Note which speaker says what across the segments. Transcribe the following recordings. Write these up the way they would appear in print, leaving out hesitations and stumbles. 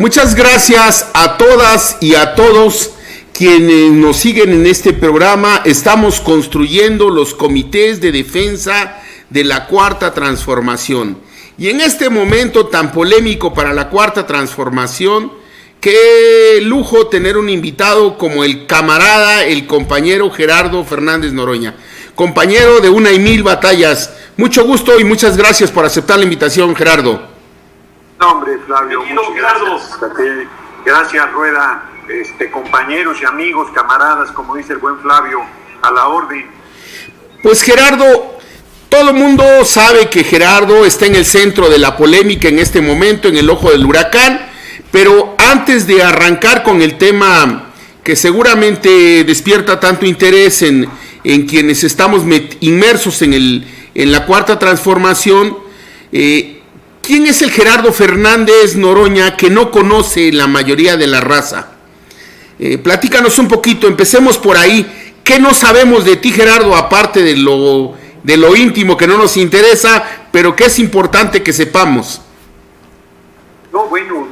Speaker 1: Muchas gracias a todas y a todos quienes nos siguen en este programa. Estamos construyendo los comités de defensa de la Cuarta Transformación. Y en este momento tan polémico para la Cuarta Transformación, qué lujo tener un invitado como el camarada, el compañero Gerardo Fernández Noroña, compañero de una y mil batallas. Mucho gusto y muchas gracias por aceptar la invitación, Gerardo.
Speaker 2: No, hombre, Flavio, muchas gracias. Gracias, Rueda, compañeros y amigos, camaradas, como dice el buen Flavio, a la orden.
Speaker 1: Pues Gerardo, todo el mundo sabe que Gerardo está en el centro de la polémica en este momento, en el ojo del huracán, pero antes de arrancar con el tema que seguramente despierta tanto interés en quienes estamos inmersos en la Cuarta Transformación, ¿quién es el Gerardo Fernández Noroña que no conoce la mayoría de la raza? Platícanos un poquito, empecemos por ahí. ¿Qué no sabemos de ti, Gerardo, aparte de lo íntimo que no nos interesa, pero que es importante que sepamos?
Speaker 2: No, bueno,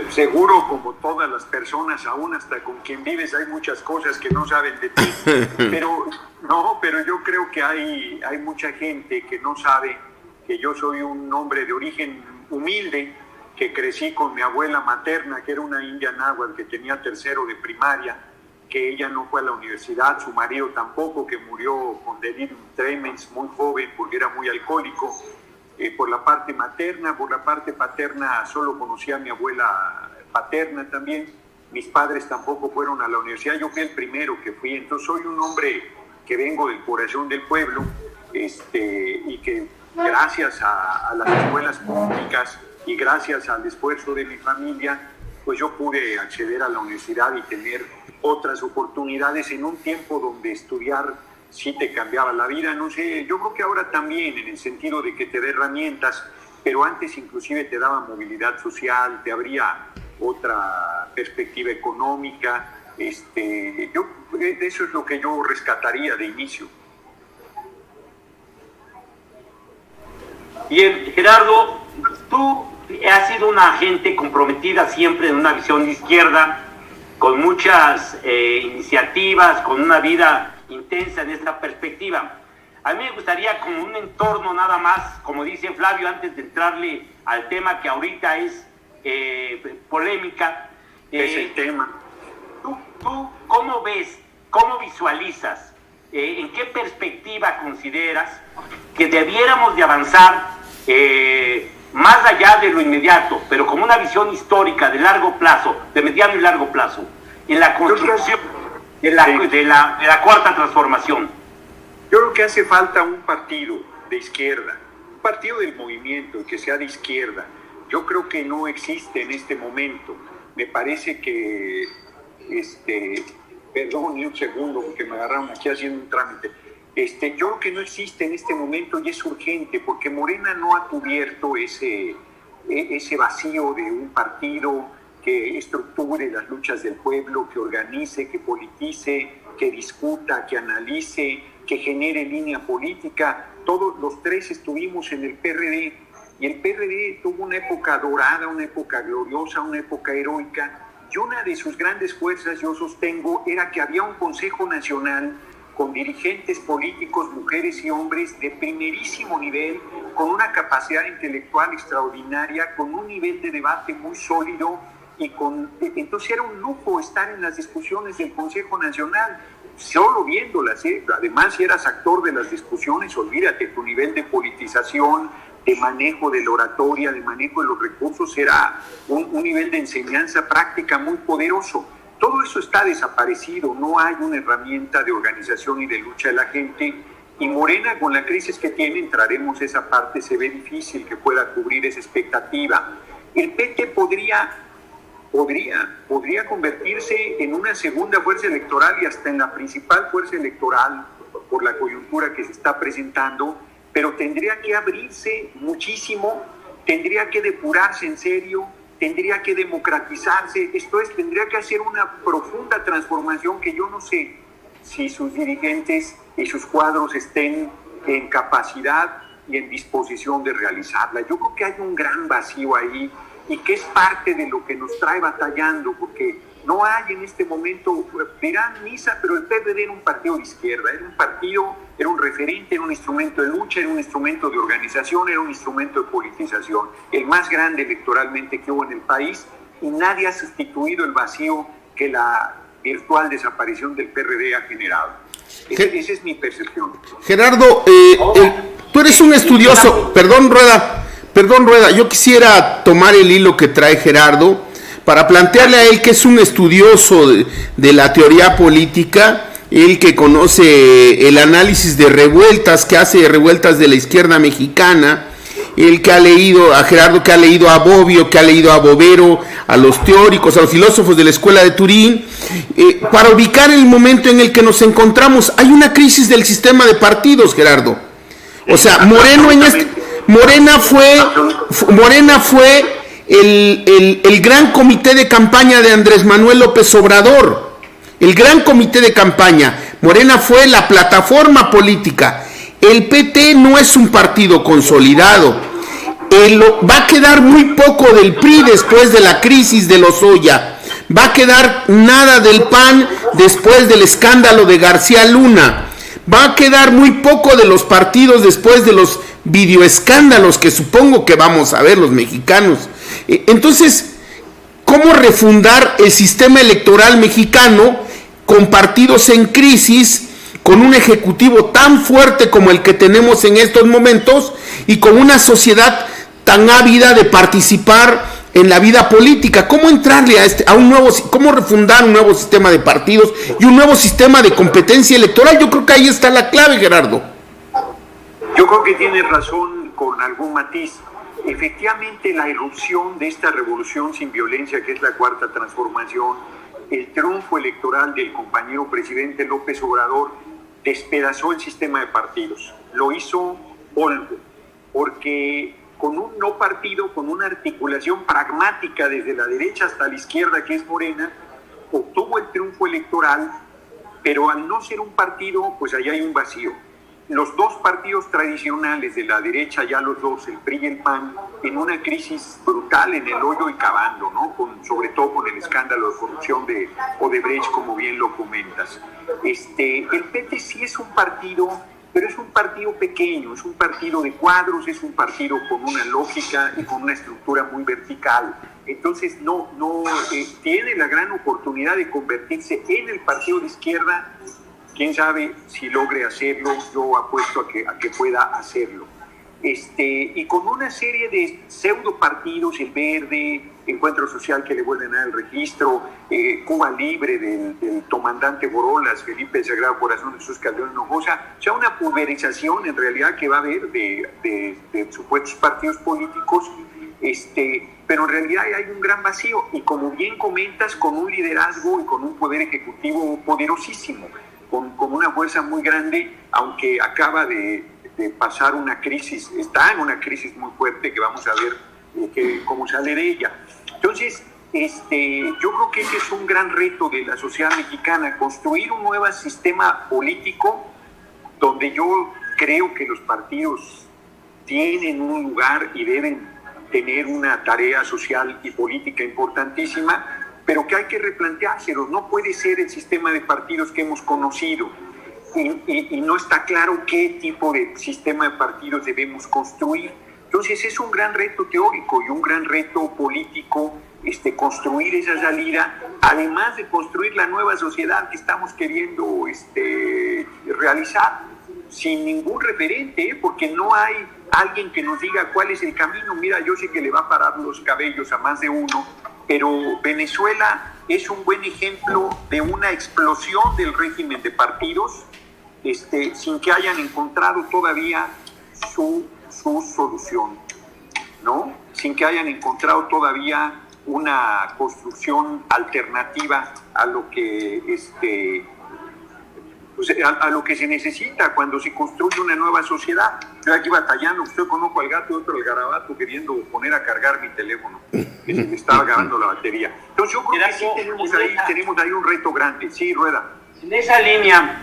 Speaker 2: seguro como todas las personas, aún hasta con quien vives, hay muchas cosas que no saben de ti. pero yo creo que hay mucha gente que no sabe que yo soy un hombre de origen humilde, que crecí con mi abuela materna, que era una india náhuatl que tenía tercero de primaria, que ella no fue a la universidad, su marido tampoco, que murió con delirium tremens muy joven porque era muy alcohólico, por la parte materna. Por la parte paterna solo conocía a mi abuela paterna también. Mis padres tampoco fueron a la universidad, yo fui el primero que fui. Entonces soy un hombre que vengo del corazón del pueblo, y que gracias a las escuelas públicas y gracias al esfuerzo de mi familia, pues yo pude acceder a la universidad y tener otras oportunidades en un tiempo donde estudiar sí te cambiaba la vida. No sé, yo creo que ahora también, en el sentido de que te da herramientas, pero antes inclusive te daba movilidad social, te abría otra perspectiva económica. Eso es lo que yo rescataría de inicio.
Speaker 3: Bien, Gerardo, tú has sido una gente comprometida siempre en una visión de izquierda, con muchas iniciativas, con una vida intensa en esta perspectiva. A mí me gustaría, como un entorno nada más, como dice Flavio, antes de entrarle al tema que ahorita es polémica.
Speaker 2: Es el tema.
Speaker 3: ¿Tú cómo ves, cómo visualizas, en qué perspectiva consideras que debiéramos de avanzar más allá de lo inmediato, pero como una visión histórica de largo plazo, de mediano y largo plazo, en la construcción de la Cuarta Transformación?
Speaker 2: Yo creo que hace falta un partido de izquierda, un partido del movimiento que sea de izquierda. Yo creo que no existe en este momento. Me parece que, perdón, un segundo, porque me agarraron aquí haciendo un trámite. Yo creo que no existe en este momento y es urgente, porque Morena no ha cubierto ese vacío de un partido que estructure las luchas del pueblo, que organice, que politice, que discuta, que analice, que genere línea política. Todos los tres estuvimos en el PRD, y el PRD tuvo una época dorada, una época gloriosa, una época heroica, y una de sus grandes fuerzas, yo sostengo, era que había un Consejo Nacional con dirigentes políticos, mujeres y hombres de primerísimo nivel, con una capacidad intelectual extraordinaria, con un nivel de debate muy sólido, entonces era un lujo estar en las discusiones del Consejo Nacional, solo viéndolas. Además, si eras actor de las discusiones, olvídate, tu nivel de politización, de manejo de la oratoria, de manejo de los recursos, era un nivel de enseñanza práctica muy poderoso. Todo eso está desaparecido, no hay una herramienta de organización y de lucha de la gente, y Morena, con la crisis que tiene, entraremos a esa parte, se ve difícil que pueda cubrir esa expectativa. El PT podría convertirse en una segunda fuerza electoral y hasta en la principal fuerza electoral por la coyuntura que se está presentando, pero tendría que abrirse muchísimo, tendría que depurarse en serio, tendría que democratizarse, esto es, tendría que hacer una profunda transformación que yo no sé si sus dirigentes y sus cuadros estén en capacidad y en disposición de realizarla. Yo creo que hay un gran vacío ahí y que es parte de lo que nos trae batallando, porque no hay en este momento, dirán misa, pero el PRD era un partido de izquierda, era un referente, era un instrumento de lucha, era un instrumento de organización, era un instrumento de politización, el más grande electoralmente que hubo en el país, y nadie ha sustituido el vacío que la virtual desaparición del PRD ha generado. Esa es mi percepción.
Speaker 1: Gerardo, tú eres un estudioso, perdón Rueda, yo quisiera tomar el hilo que trae Gerardo para plantearle a él que es un estudioso de la teoría política, él que conoce el análisis de revueltas, que hace revueltas de la izquierda mexicana, él que ha leído, a Gerardo que ha leído a Bobbio, que ha leído a Bovero, a los teóricos, a los filósofos de la escuela de Turín, para ubicar el momento en el que nos encontramos. Hay una crisis del sistema de partidos, Gerardo. O sea, Morena fue el gran comité de campaña de Andrés Manuel López Obrador. El gran comité de campaña. Morena fue la plataforma política. El PT no es un partido consolidado. Va a quedar muy poco del PRI después de la crisis de Lozoya. Va a quedar nada del PAN después del escándalo de García Luna. Va a quedar muy poco de los partidos después de los videoescándalos que supongo que vamos a ver los mexicanos. Entonces, ¿cómo refundar el sistema electoral mexicano con partidos en crisis, con un ejecutivo tan fuerte como el que tenemos en estos momentos y con una sociedad tan ávida de participar en la vida política? ¿Cómo entrarle cómo refundar un nuevo sistema de partidos y un nuevo sistema de competencia electoral? Yo creo que ahí está la clave, Gerardo.
Speaker 2: Yo creo que tienes razón con algún matiz. Efectivamente, la irrupción de esta revolución sin violencia, que es la cuarta transformación, el triunfo electoral del compañero presidente López Obrador, despedazó el sistema de partidos. Lo hizo polvo, porque con un no partido, con una articulación pragmática desde la derecha hasta la izquierda, que es Morena, obtuvo el triunfo electoral, pero al no ser un partido, pues allá hay un vacío. Los dos partidos tradicionales de la derecha, ya los dos, el PRI y el PAN, en una crisis brutal en el hoyo y cavando, ¿no? Sobre todo con el escándalo de corrupción de Odebrecht, como bien lo comentas. El PT sí es un partido, pero es un partido pequeño, es un partido de cuadros, es un partido con una lógica y con una estructura muy vertical. Entonces no tiene la gran oportunidad de convertirse en el partido de izquierda. Quién sabe si logre hacerlo, yo apuesto a que pueda hacerlo. Y con una serie de pseudo partidos, el Verde, Encuentro Social, que le vuelven a dar el registro, Cuba Libre del comandante Borolas, Felipe del Sagrado Corazón de Jesús Calderón Hinojosa, o sea, una pulverización en realidad que va a haber de supuestos partidos políticos, pero en realidad hay un gran vacío, y como bien comentas, con un liderazgo y con un poder ejecutivo poderosísimo, con una fuerza muy grande, aunque acaba de pasar una crisis, está en una crisis muy fuerte que vamos a ver cómo sale de ella. Entonces, yo creo que ese es un gran reto de la sociedad mexicana, construir un nuevo sistema político donde yo creo que los partidos tienen un lugar y deben tener una tarea social y política importantísima, pero que hay que replanteárselo. No puede ser el sistema de partidos que hemos conocido y no está claro qué tipo de sistema de partidos debemos construir. Entonces es un gran reto teórico y un gran reto político construir esa salida, además de construir la nueva sociedad que estamos queriendo realizar sin ningún referente, porque no hay alguien que nos diga cuál es el camino. Mira, yo sé que le va a parar los cabellos a más de uno, pero Venezuela es un buen ejemplo de una explosión del régimen de partidos sin que hayan encontrado todavía su solución, ¿no? Sin que hayan encontrado todavía una construcción alternativa a lo que a lo que se necesita cuando se construye una nueva sociedad. Yo aquí batallando, usted conozco al gato y otro al garabato queriendo poner a cargar mi teléfono, que se me estaba acabando la batería. Entonces yo creo que sí tenemos ahí un reto grande. Sí, Rueda.
Speaker 3: En esa línea,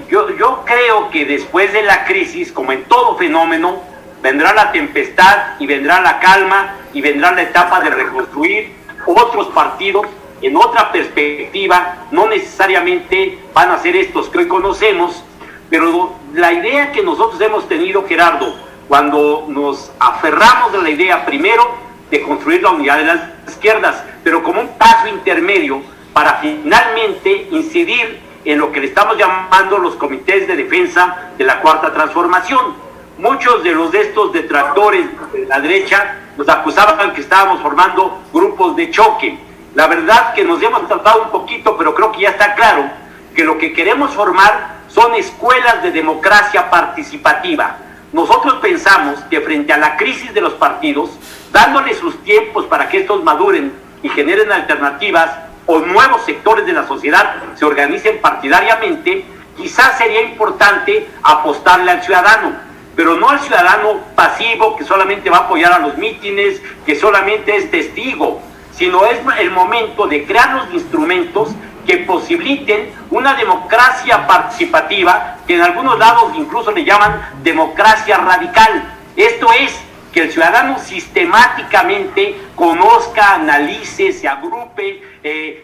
Speaker 3: yo creo que después de la crisis, como en todo fenómeno, vendrá la tempestad y vendrá la calma, y vendrá la etapa de reconstruir otros partidos en otra perspectiva. No necesariamente van a ser estos que hoy conocemos, pero la idea que nosotros hemos tenido, Gerardo, cuando nos aferramos a la idea primero de construir la unidad de las izquierdas, pero como un paso intermedio para finalmente incidir en lo que le estamos llamando los comités de defensa de la Cuarta Transformación. Muchos de estos detractores de la derecha nos acusaban que estábamos formando grupos de choque. La verdad que nos hemos tratado un poquito, pero creo que ya está claro que lo que queremos formar son escuelas de democracia participativa. Nosotros pensamos que frente a la crisis de los partidos, dándoles sus tiempos para que estos maduren y generen alternativas o nuevos sectores de la sociedad se organicen partidariamente, quizás sería importante apostarle al ciudadano, pero no al ciudadano pasivo que solamente va a apoyar a los mítines, que solamente es testigo, sino es el momento de crear los instrumentos que posibiliten una democracia participativa, que en algunos lados incluso le llaman democracia radical. Esto es, que el ciudadano sistemáticamente conozca, analice, se agrupe,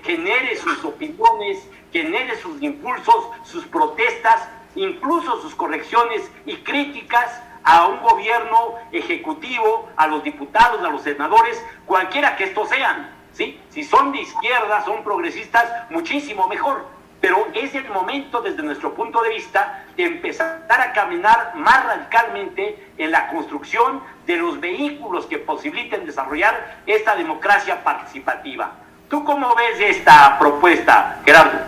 Speaker 3: genere sus opiniones, genere sus impulsos, sus protestas, incluso sus correcciones y críticas a un gobierno ejecutivo, a los diputados, a los senadores, cualquiera que estos sean, ¿sí? Si son de izquierda, son progresistas, muchísimo mejor. Pero es el momento, desde nuestro punto de vista, de empezar a caminar más radicalmente en la construcción de los vehículos que posibiliten desarrollar esta democracia participativa. ¿Tú cómo ves esta propuesta, Gerardo?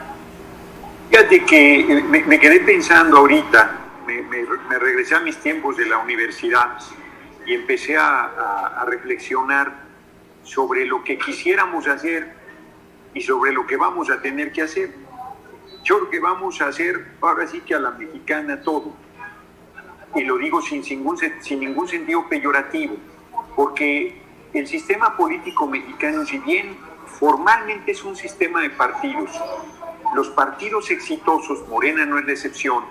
Speaker 2: Fíjate que me quedé pensando ahorita, me regresé a mis tiempos de la universidad y empecé a reflexionar sobre lo que quisiéramos hacer y sobre lo que vamos a tener que hacer. Yo creo que vamos a hacer ahora sí que a la mexicana todo, y lo digo sin ningún sentido peyorativo, porque el sistema político mexicano, si bien formalmente es un sistema de partidos, los partidos exitosos, Morena no es la excepción,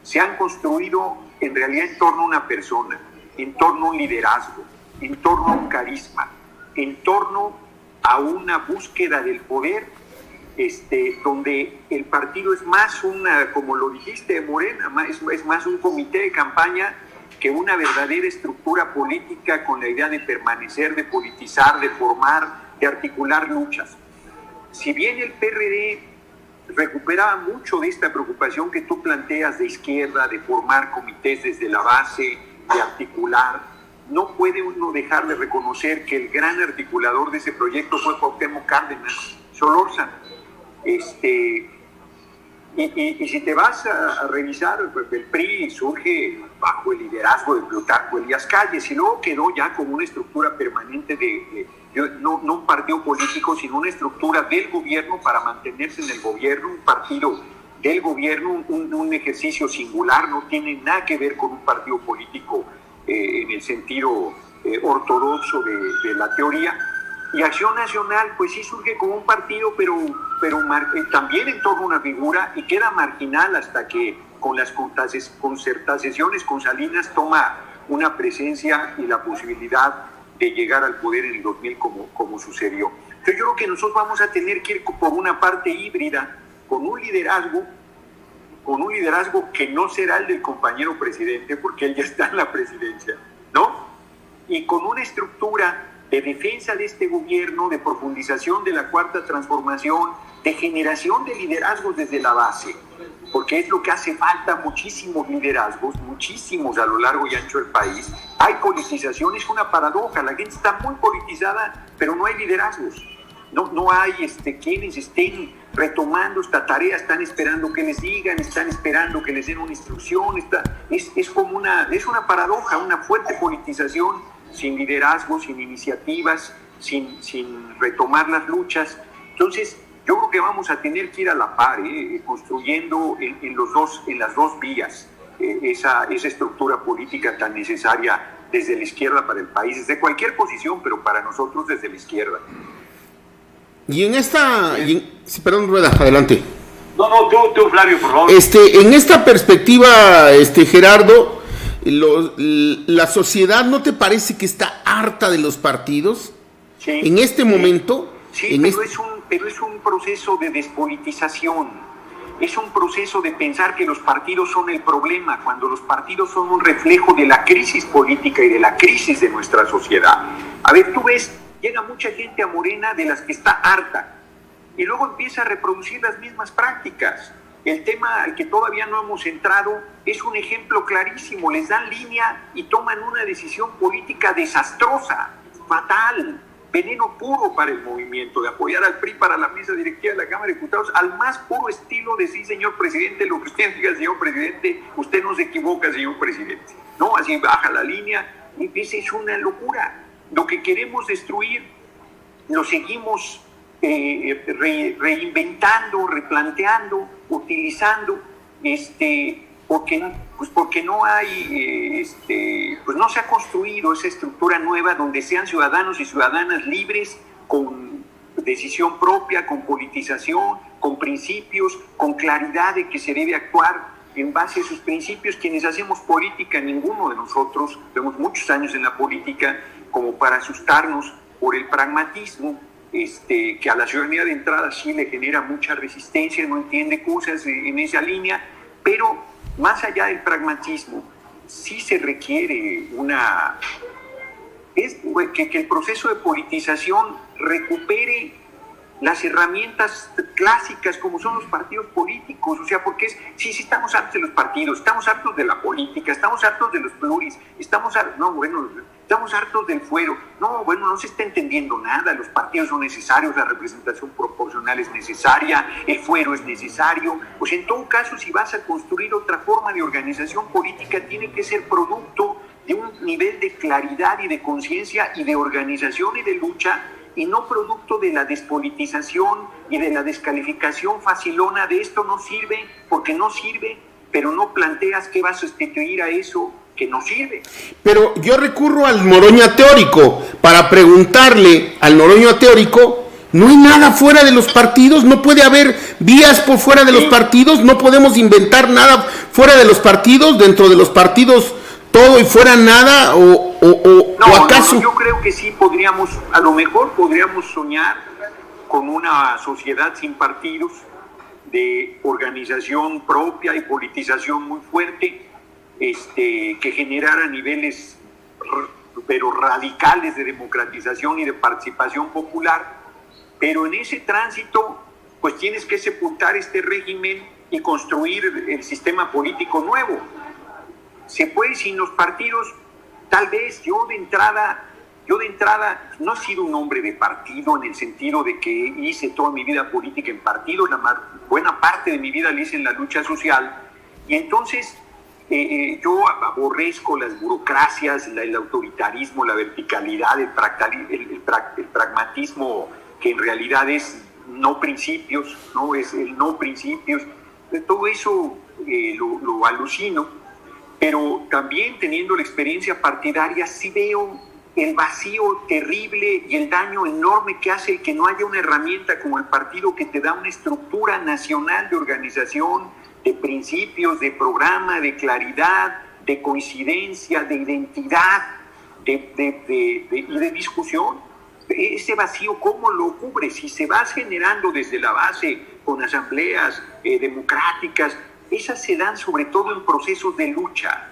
Speaker 2: se han construido en realidad en torno a una persona, en torno a un liderazgo, en torno a un carisma, en torno a una búsqueda del poder, donde el partido es más como lo dijiste, Morena, es más un comité de campaña que una verdadera estructura política con la idea de permanecer, de politizar, de formar, de articular luchas. Si bien el PRD recuperaba mucho de esta preocupación que tú planteas de izquierda, de formar comités desde la base, de articular, no puede uno dejar de reconocer que el gran articulador de ese proyecto fue Cuauhtémoc Cárdenas, Solórzano. Y si te vas a revisar, el PRI surge bajo el liderazgo de Plutarco Elías Calles y luego quedó ya como una estructura permanente no un partido político, sino una estructura del gobierno para mantenerse en el gobierno, un partido del gobierno, un ejercicio singular, no tiene nada que ver con un partido político en el sentido ortodoxo de la teoría. Y Acción Nacional, pues sí surge como un partido, pero también en torno a una figura, y queda marginal hasta que con las concertaciones con Salinas toma una presencia y la posibilidad de llegar al poder en el 2000 como sucedió. Entonces yo creo que nosotros vamos a tener que ir por una parte híbrida, con un liderazgo que no será el del compañero presidente, porque él ya está en la presidencia, ¿no? Y con una estructura de defensa de este gobierno, de profundización de la Cuarta Transformación, de generación de liderazgos desde la base, porque es lo que hace falta, muchísimos liderazgos, muchísimos a lo largo y ancho del país. Hay politización, es una paradoja, la gente está muy politizada, pero no hay liderazgos, no hay quienes estén retomando esta tarea, están esperando que les digan, están esperando que les den una instrucción, es una paradoja, una fuerte politización, sin liderazgo, sin iniciativas, sin retomar las luchas. Entonces, yo creo que vamos a tener que ir a la par, construyendo en las dos vías esa estructura política tan necesaria desde la izquierda para el país, desde cualquier posición, pero para nosotros desde la izquierda.
Speaker 1: Y perdón, Rueda, adelante.
Speaker 3: No, tú, Flavio, por favor.
Speaker 1: En esta perspectiva, Gerardo, la sociedad, ¿no te parece que está harta de los partidos?
Speaker 2: Sí.
Speaker 1: En este momento...
Speaker 2: Sí, pero es un proceso de despolitización. Es un proceso de pensar que los partidos son el problema, cuando los partidos son un reflejo de la crisis política y de la crisis de nuestra sociedad. A ver, tú ves, llega mucha gente a Morena de las que está harta y luego empieza a reproducir las mismas prácticas. El tema al que todavía no hemos entrado es un ejemplo clarísimo. Les dan línea y toman una decisión política desastrosa, fatal, veneno puro para el movimiento, de apoyar al PRI para la mesa directiva de la Cámara de Diputados, al más puro estilo de sí, señor presidente, lo que usted diga, señor presidente, usted no se equivoca, señor presidente. No, así baja la línea y esa es una locura. Lo que queremos destruir lo seguimos reinventando, replanteando, utilizando, porque no hay, pues no se ha construido esa estructura nueva donde sean ciudadanos y ciudadanas libres, con decisión propia, con politización, con principios, con claridad de que se debe actuar en base a sus principios. Quienes hacemos política, ninguno de nosotros, tenemos muchos años en la política, como para asustarnos por el pragmatismo, que a la ciudadanía de entrada sí le genera mucha resistencia, no entiende cosas en esa línea, pero más allá del pragmatismo, sí se requiere que el proceso de politización recupere las herramientas clásicas como son los partidos políticos. O sea, porque sí estamos hartos de los partidos, estamos hartos de la política, estamos hartos de los pluris, estamos hartos del fuero. No se está entendiendo nada. Los partidos son necesarios, la representación proporcional es necesaria, el fuero es necesario. Pues en todo caso, si vas a construir otra forma de organización política, tiene que ser producto de un nivel de claridad y de conciencia y de organización y de lucha, y no producto de la despolitización y de la descalificación facilona de esto no sirve, porque no sirve, pero no planteas qué va a sustituir a eso que no sirve.
Speaker 1: Pero yo recurro al Noroña teórico para preguntarle al Noroña teórico, ¿no hay nada fuera de los partidos? ¿No puede haber vías por fuera de los partidos? ¿No podemos inventar nada fuera de los partidos? ¿Dentro de los partidos todo y fuera nada? ¿O acaso?
Speaker 2: No, yo creo que sí a lo mejor podríamos soñar con una sociedad sin partidos, de organización propia y politización muy fuerte, que generara niveles pero radicales de democratización y de participación popular, pero en ese tránsito pues tienes que sepultar este régimen y construir el sistema político nuevo. Se puede sin los partidos. Tal vez yo de entrada no he sido un hombre de partido en el sentido de que hice toda mi vida política en partido, buena parte de mi vida la hice en la lucha social, y entonces yo aborrezco las burocracias, el autoritarismo, la verticalidad, el pragmatismo, que en realidad es no principios, todo eso lo alucino. Pero también teniendo la experiencia partidaria, sí veo el vacío terrible y el daño enorme que hace que no haya una herramienta como el partido que te da una estructura nacional de organización, de principios, de programa, de claridad, de coincidencia, de identidad y de discusión. Ese vacío, ¿cómo lo cubre? Si se va generando desde la base con asambleas democráticas, esas se dan sobre todo en procesos de lucha,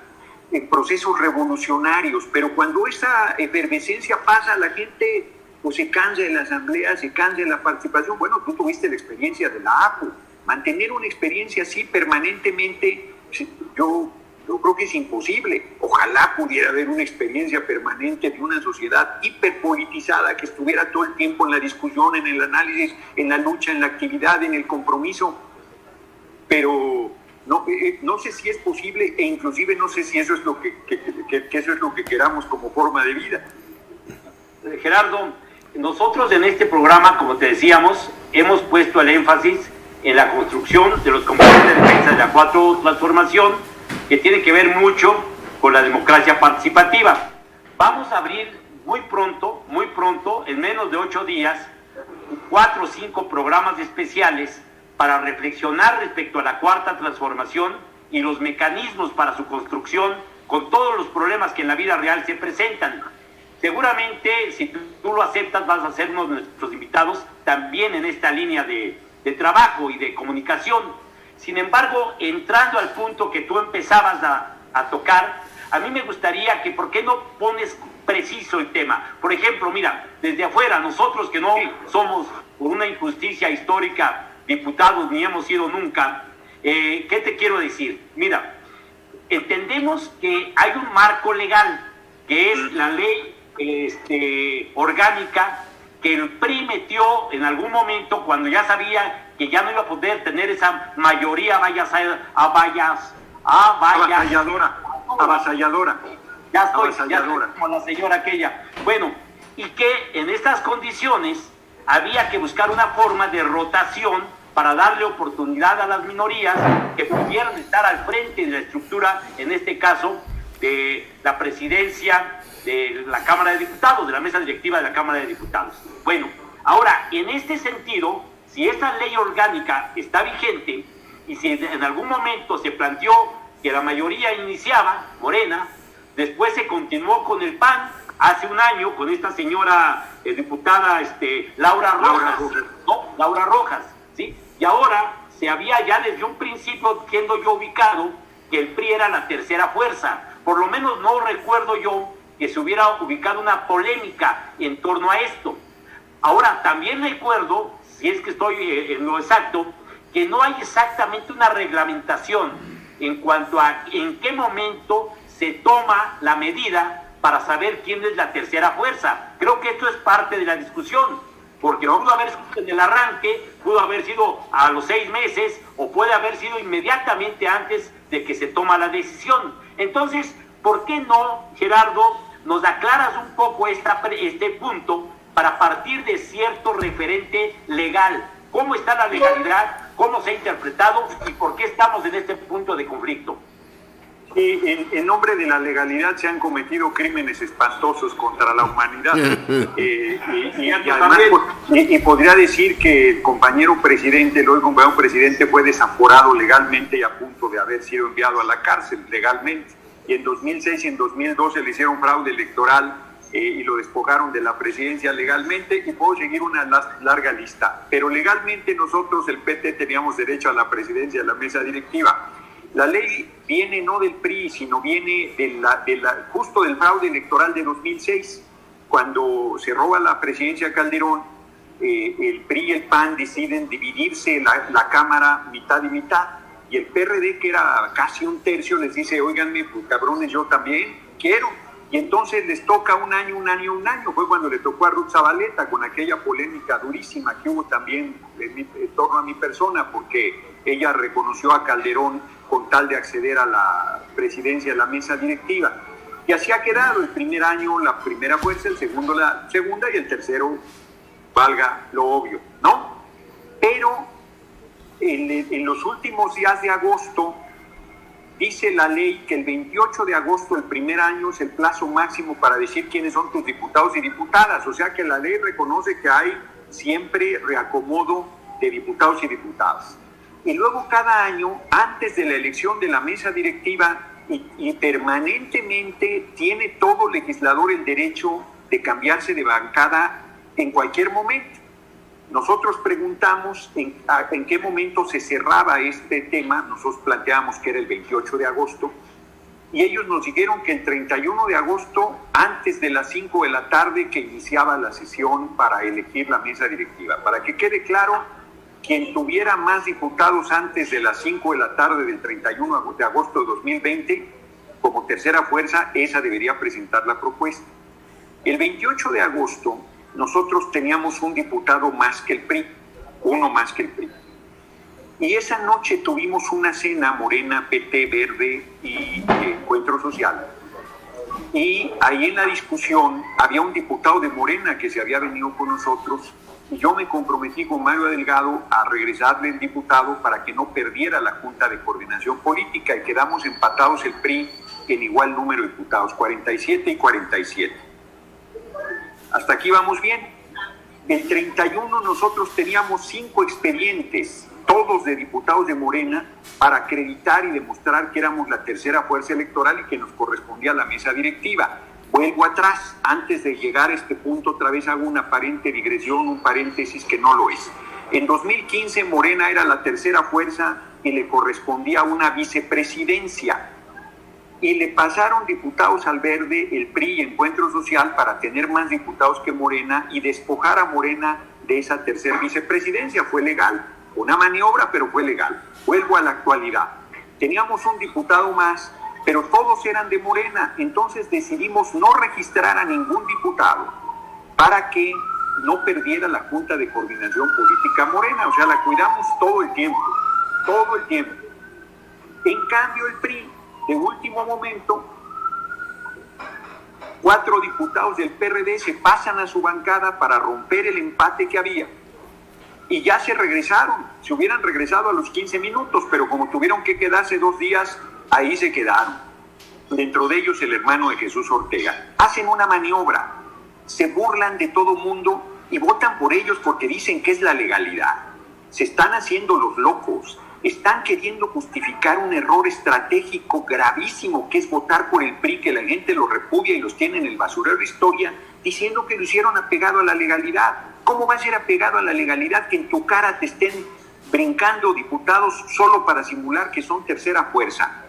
Speaker 2: en procesos revolucionarios, pero cuando esa efervescencia pasa, la gente pues se cansa de la asamblea, se cansa de la participación. Bueno, tú tuviste la experiencia de la APU. Mantener una experiencia así permanentemente, yo creo que es imposible. Ojalá pudiera haber una experiencia permanente de una sociedad hiperpolitizada que estuviera todo el tiempo en la discusión, en el análisis, en la lucha, en la actividad, en el compromiso, pero no sé si es posible, e inclusive no sé si eso es lo que eso es lo que queramos como forma de vida.
Speaker 3: Gerardo, nosotros en este programa, como te decíamos, hemos puesto el énfasis en la construcción de los componentes de defensa de la 4 transformación, que tiene que ver mucho con la democracia participativa. Vamos a abrir muy pronto, en menos de 8 días, 4 o 5 programas especiales para reflexionar respecto a la 4ª transformación y los mecanismos para su construcción con todos los problemas que en la vida real se presentan. Seguramente, si tú lo aceptas, vas a ser uno de nuestros invitados también en esta línea de trabajo y de comunicación. Sin embargo, entrando al punto que tú empezabas a tocar, a mí me gustaría que, ¿por qué no pones preciso el tema? Por ejemplo, mira, desde afuera, nosotros que no somos, por una injusticia histórica, diputados ni hemos sido nunca, ¿qué te quiero decir? Mira, entendemos que hay un marco legal, que es la ley orgánica que el PRI metió en algún momento cuando ya sabía que ya no iba a poder tener esa mayoría
Speaker 2: avasalladora.
Speaker 3: Ya estoy como la señora aquella. Bueno, y que en estas condiciones había que buscar una forma de rotación para darle oportunidad a las minorías que pudieran estar al frente de la estructura, en este caso, de la presidencia de la Cámara de Diputados, de la mesa directiva de la Cámara de Diputados. Bueno, ahora, en este sentido, si esta ley orgánica está vigente y si en algún momento se planteó que la mayoría iniciaba, Morena, después se continuó con el PAN, hace un año con esta señora diputada Laura Rojas, ¿sí? Y ahora se había ya desde un principio, siendo yo ubicado, que el PRI era la tercera fuerza. Por lo menos no recuerdo yo que se hubiera ubicado una polémica en torno a esto. Ahora, también recuerdo, si es que estoy en lo exacto, que no hay exactamente una reglamentación en cuanto a en qué momento se toma la medida para saber quién es la tercera fuerza. Creo que esto es parte de la discusión, porque pudo haber sido en el arranque, pudo haber sido a los 6 meses, o puede haber sido inmediatamente antes de que se toma la decisión. Entonces, ¿por qué no, Gerardo, nos aclaras un poco este punto para partir de cierto referente legal? ¿Cómo está la legalidad? ¿Cómo se ha interpretado? ¿Y por qué estamos en este punto de conflicto?
Speaker 2: En nombre de la legalidad se han cometido crímenes espantosos contra la humanidad. Y podría decir que el compañero presidente, el hoy compañero presidente, fue desaforado legalmente y a punto de haber sido enviado a la cárcel legalmente. Y en 2006 y en 2012 le hicieron fraude electoral y lo despojaron de la presidencia legalmente, y puedo seguir una larga lista. Pero legalmente nosotros, el PT, teníamos derecho a la presidencia de la mesa directiva. La ley viene no del PRI, sino viene justo del fraude electoral de 2006, cuando se roba la presidencia de Calderón. El PRI y el PAN deciden dividirse la Cámara mitad y mitad, y el PRD, que era casi un tercio, les dice: óiganme, pues cabrones, yo también quiero. Y entonces les toca un año. Fue cuando le tocó a Ruth Zabaleta, con aquella polémica durísima que hubo también en torno a mi persona, porque ella reconoció a Calderón con tal de acceder a la presidencia de la mesa directiva. Y así ha quedado: el primer año la primera fuerza, el segundo la segunda, y el tercero, valga lo obvio, ¿no? Pero en los últimos días de agosto, dice la ley que el 28 de agosto del primer año es el plazo máximo para decir quiénes son tus diputados y diputadas. O sea que la ley reconoce que hay siempre reacomodo de diputados y diputadas. Y luego cada año, antes de la elección de la mesa directiva, y permanentemente tiene todo legislador el derecho de cambiarse de bancada en cualquier momento. Nosotros preguntamos en qué momento se cerraba este tema. Nosotros planteamos que era el 28 de agosto, y ellos nos dijeron que el 31 de agosto, antes de las 5 de la tarde, que iniciaba la sesión para elegir la mesa directiva. Para que quede claro, quien tuviera más diputados antes de las 5 de la tarde del 31 de agosto de 2020, como tercera fuerza, esa debería presentar la propuesta. El 28 de agosto, nosotros teníamos un diputado más que el PRI, uno más que el PRI. Y esa noche tuvimos una cena, Morena, PT, Verde y Encuentro Social. Y ahí en la discusión había un diputado de Morena que se había venido con nosotros, y yo me comprometí con Mario Delgado a regresarle el diputado para que no perdiera la Junta de Coordinación Política, y quedamos empatados el PRI en igual número de diputados, 47 y 47. Hasta aquí vamos bien. El 31 nosotros teníamos 5 expedientes todos de diputados de Morena, para acreditar y demostrar que éramos la tercera fuerza electoral y que nos correspondía la mesa directiva. Vuelvo atrás, antes de llegar a este punto, otra vez hago una aparente digresión, un paréntesis que no lo es. En 2015 Morena era la tercera fuerza y le correspondía una vicepresidencia. Y le pasaron diputados al Verde, el PRI y Encuentro Social para tener más diputados que Morena y despojar a Morena de esa tercera vicepresidencia. Fue legal, una maniobra, pero fue legal. Vuelvo a la actualidad. Teníamos un diputado más, pero todos eran de Morena. Entonces decidimos no registrar a ningún diputado para que no perdiera la Junta de Coordinación Política Morena. O sea, la cuidamos todo el tiempo. En cambio, el PRI, de último momento, 4 diputados del PRD se pasan a su bancada para romper el empate que había. Y ya se regresaron, se hubieran regresado a los 15 minutos, pero como tuvieron que quedarse 2 días, ahí se quedaron. Dentro de ellos el hermano de Jesús Ortega. Hacen una maniobra, se burlan de todo mundo y votan por ellos porque dicen que es la legalidad. Se están haciendo los locos, están queriendo justificar un error estratégico gravísimo que es votar por el PRI, que la gente lo repudia y los tiene en el basurero de historia, diciendo que lo hicieron apegado a la legalidad. ¿Cómo va a ser apegado a la legalidad que en tu cara te estén brincando diputados solo para simular que son tercera fuerza?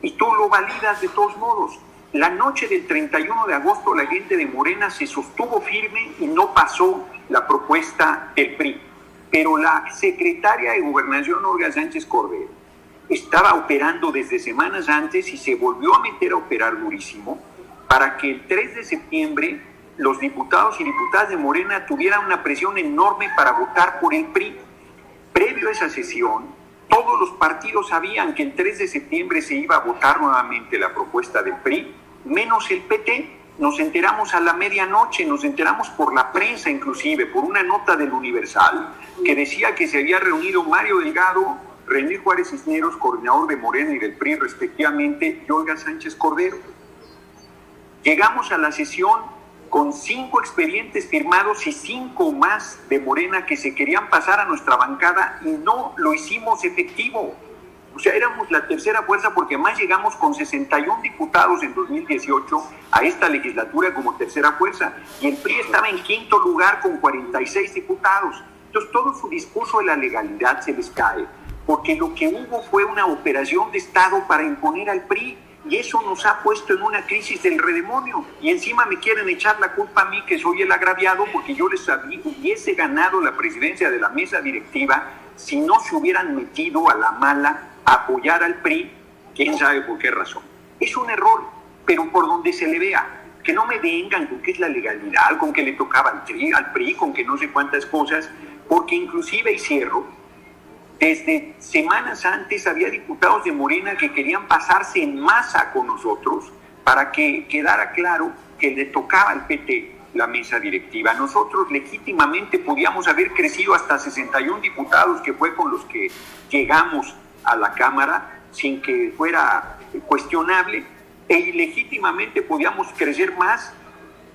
Speaker 2: Y tú lo validas de todos modos. La noche del 31 de agosto la gente de Morena se sostuvo firme y no pasó la propuesta del PRI. Pero la secretaria de Gobernación, Olga Sánchez Cordero, estaba operando desde semanas antes y se volvió a meter a operar durísimo para que el 3 de septiembre los diputados y diputadas de Morena tuvieran una presión enorme para votar por el PRI. Previo a esa sesión, todos los partidos sabían que el 3 de septiembre se iba a votar nuevamente la propuesta del PRI, menos el PT. Nos enteramos a la medianoche, nos enteramos por la prensa inclusive, por una nota del Universal, que decía que se había reunido Mario Delgado, René Juárez Cisneros, coordinador de Morena y del PRI respectivamente, y Olga Sánchez Cordero. Llegamos a la sesión con 5 expedientes firmados y 5 más de Morena que se querían pasar a nuestra bancada y no lo hicimos efectivo. O sea, éramos la tercera fuerza porque más llegamos con 61 diputados en 2018 a esta legislatura como tercera fuerza. Y el PRI estaba en 5º lugar con 46 diputados. Entonces todo su discurso de la legalidad se les cae. Porque lo que hubo fue una operación de Estado para imponer al PRI. Y eso nos ha puesto en una crisis del redemonio. Y encima me quieren echar la culpa a mí, que soy el agraviado, porque yo les hubiese ganado la presidencia de la mesa directiva si no se hubieran metido a la mala a apoyar al PRI, quién sabe por qué razón. Es un error, pero por donde se le vea. Que no me vengan con que es la legalidad, con que le tocaba al PRI, con que no sé cuántas cosas, porque inclusive, y cierro, desde semanas antes había diputados de Morena que querían pasarse en masa con nosotros para que quedara claro que le tocaba al PT la mesa directiva. Nosotros legítimamente podíamos haber crecido hasta 61 diputados, que fue con los que llegamos a la Cámara sin que fuera cuestionable, e ilegítimamente podíamos crecer más,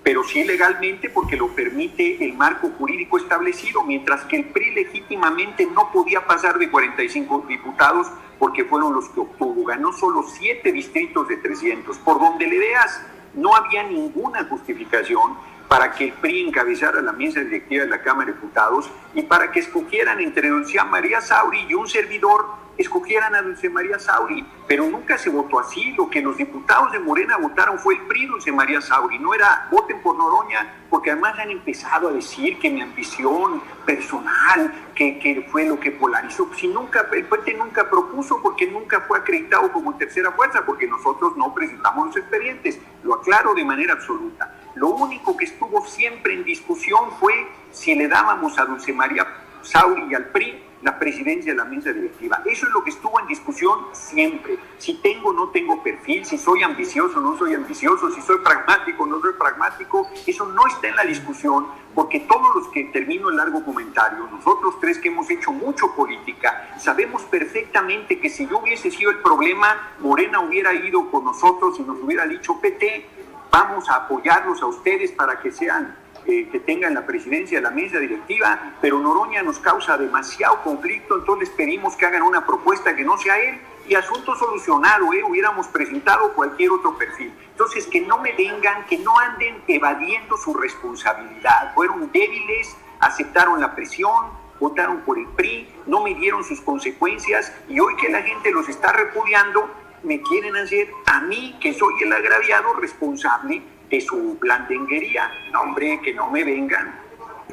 Speaker 2: pero sí legalmente porque lo permite el marco jurídico establecido, mientras que el PRI legítimamente no podía pasar de 45 diputados porque fueron los que obtuvo. Ganó solo 7 distritos de 300. Por donde le veas, no había ninguna justificación para que el PRI encabezara la mesa directiva de la Cámara de Diputados y para que escogieran entre Dulce María Sauri y un servidor, escogieran a Dulce María Sauri, pero nunca se votó así. Lo que los diputados de Morena votaron fue el PRI, Dulce María Sauri, no era voten por Noroña, porque además han empezado a decir que mi ambición personal, que fue lo que polarizó. Si nunca, el PT nunca propuso, porque nunca fue acreditado como tercera fuerza, porque nosotros no presentamos los expedientes, lo aclaro de manera absoluta. Lo único que estuvo siempre en discusión fue si le dábamos a Dulce María Sauri y al PRI la presidencia de la mesa directiva. Eso es lo que estuvo en discusión siempre. Si tengo o no tengo perfil, si soy ambicioso o no soy ambicioso, si soy pragmático o no soy pragmático, eso no está en la discusión, porque todos los que termino el largo comentario, nosotros 3 que hemos hecho mucho política, sabemos perfectamente que si yo hubiese sido el problema, Morena hubiera ido con nosotros y nos hubiera dicho: PT, vamos a apoyarlos a ustedes para que sean que tengan la presidencia de la mesa directiva, pero Noroña nos causa demasiado conflicto, entonces les pedimos que hagan una propuesta que no sea él y asunto solucionado, hubiéramos presentado cualquier otro perfil. Entonces, que no me vengan, que no anden evadiendo su responsabilidad. Fueron débiles, aceptaron la presión, votaron por el PRI, no midieron sus consecuencias y hoy que la gente los está repudiando, me quieren hacer a mí, que soy el agraviado, responsable de su blandenguería. No, hombre, que no me vengan.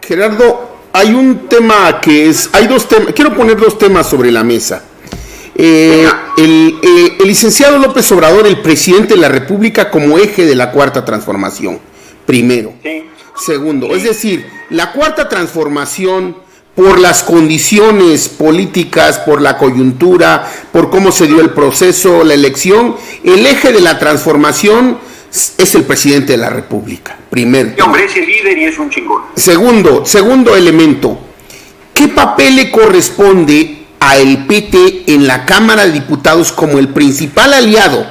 Speaker 1: Gerardo, hay un tema hay dos temas, quiero poner dos temas sobre la mesa. El licenciado López Obrador, el presidente de la República, como eje de la Cuarta Transformación, primero.
Speaker 2: Sí.
Speaker 1: Segundo, es decir, la Cuarta Transformación, por las condiciones políticas, por la coyuntura, por cómo se dio el proceso, la elección, el eje de la transformación es el presidente de la República, primero.
Speaker 2: Y hombre, es el líder y es un chingón.
Speaker 1: Segundo elemento, ¿qué papel le corresponde a el PT en la Cámara de Diputados como el principal aliado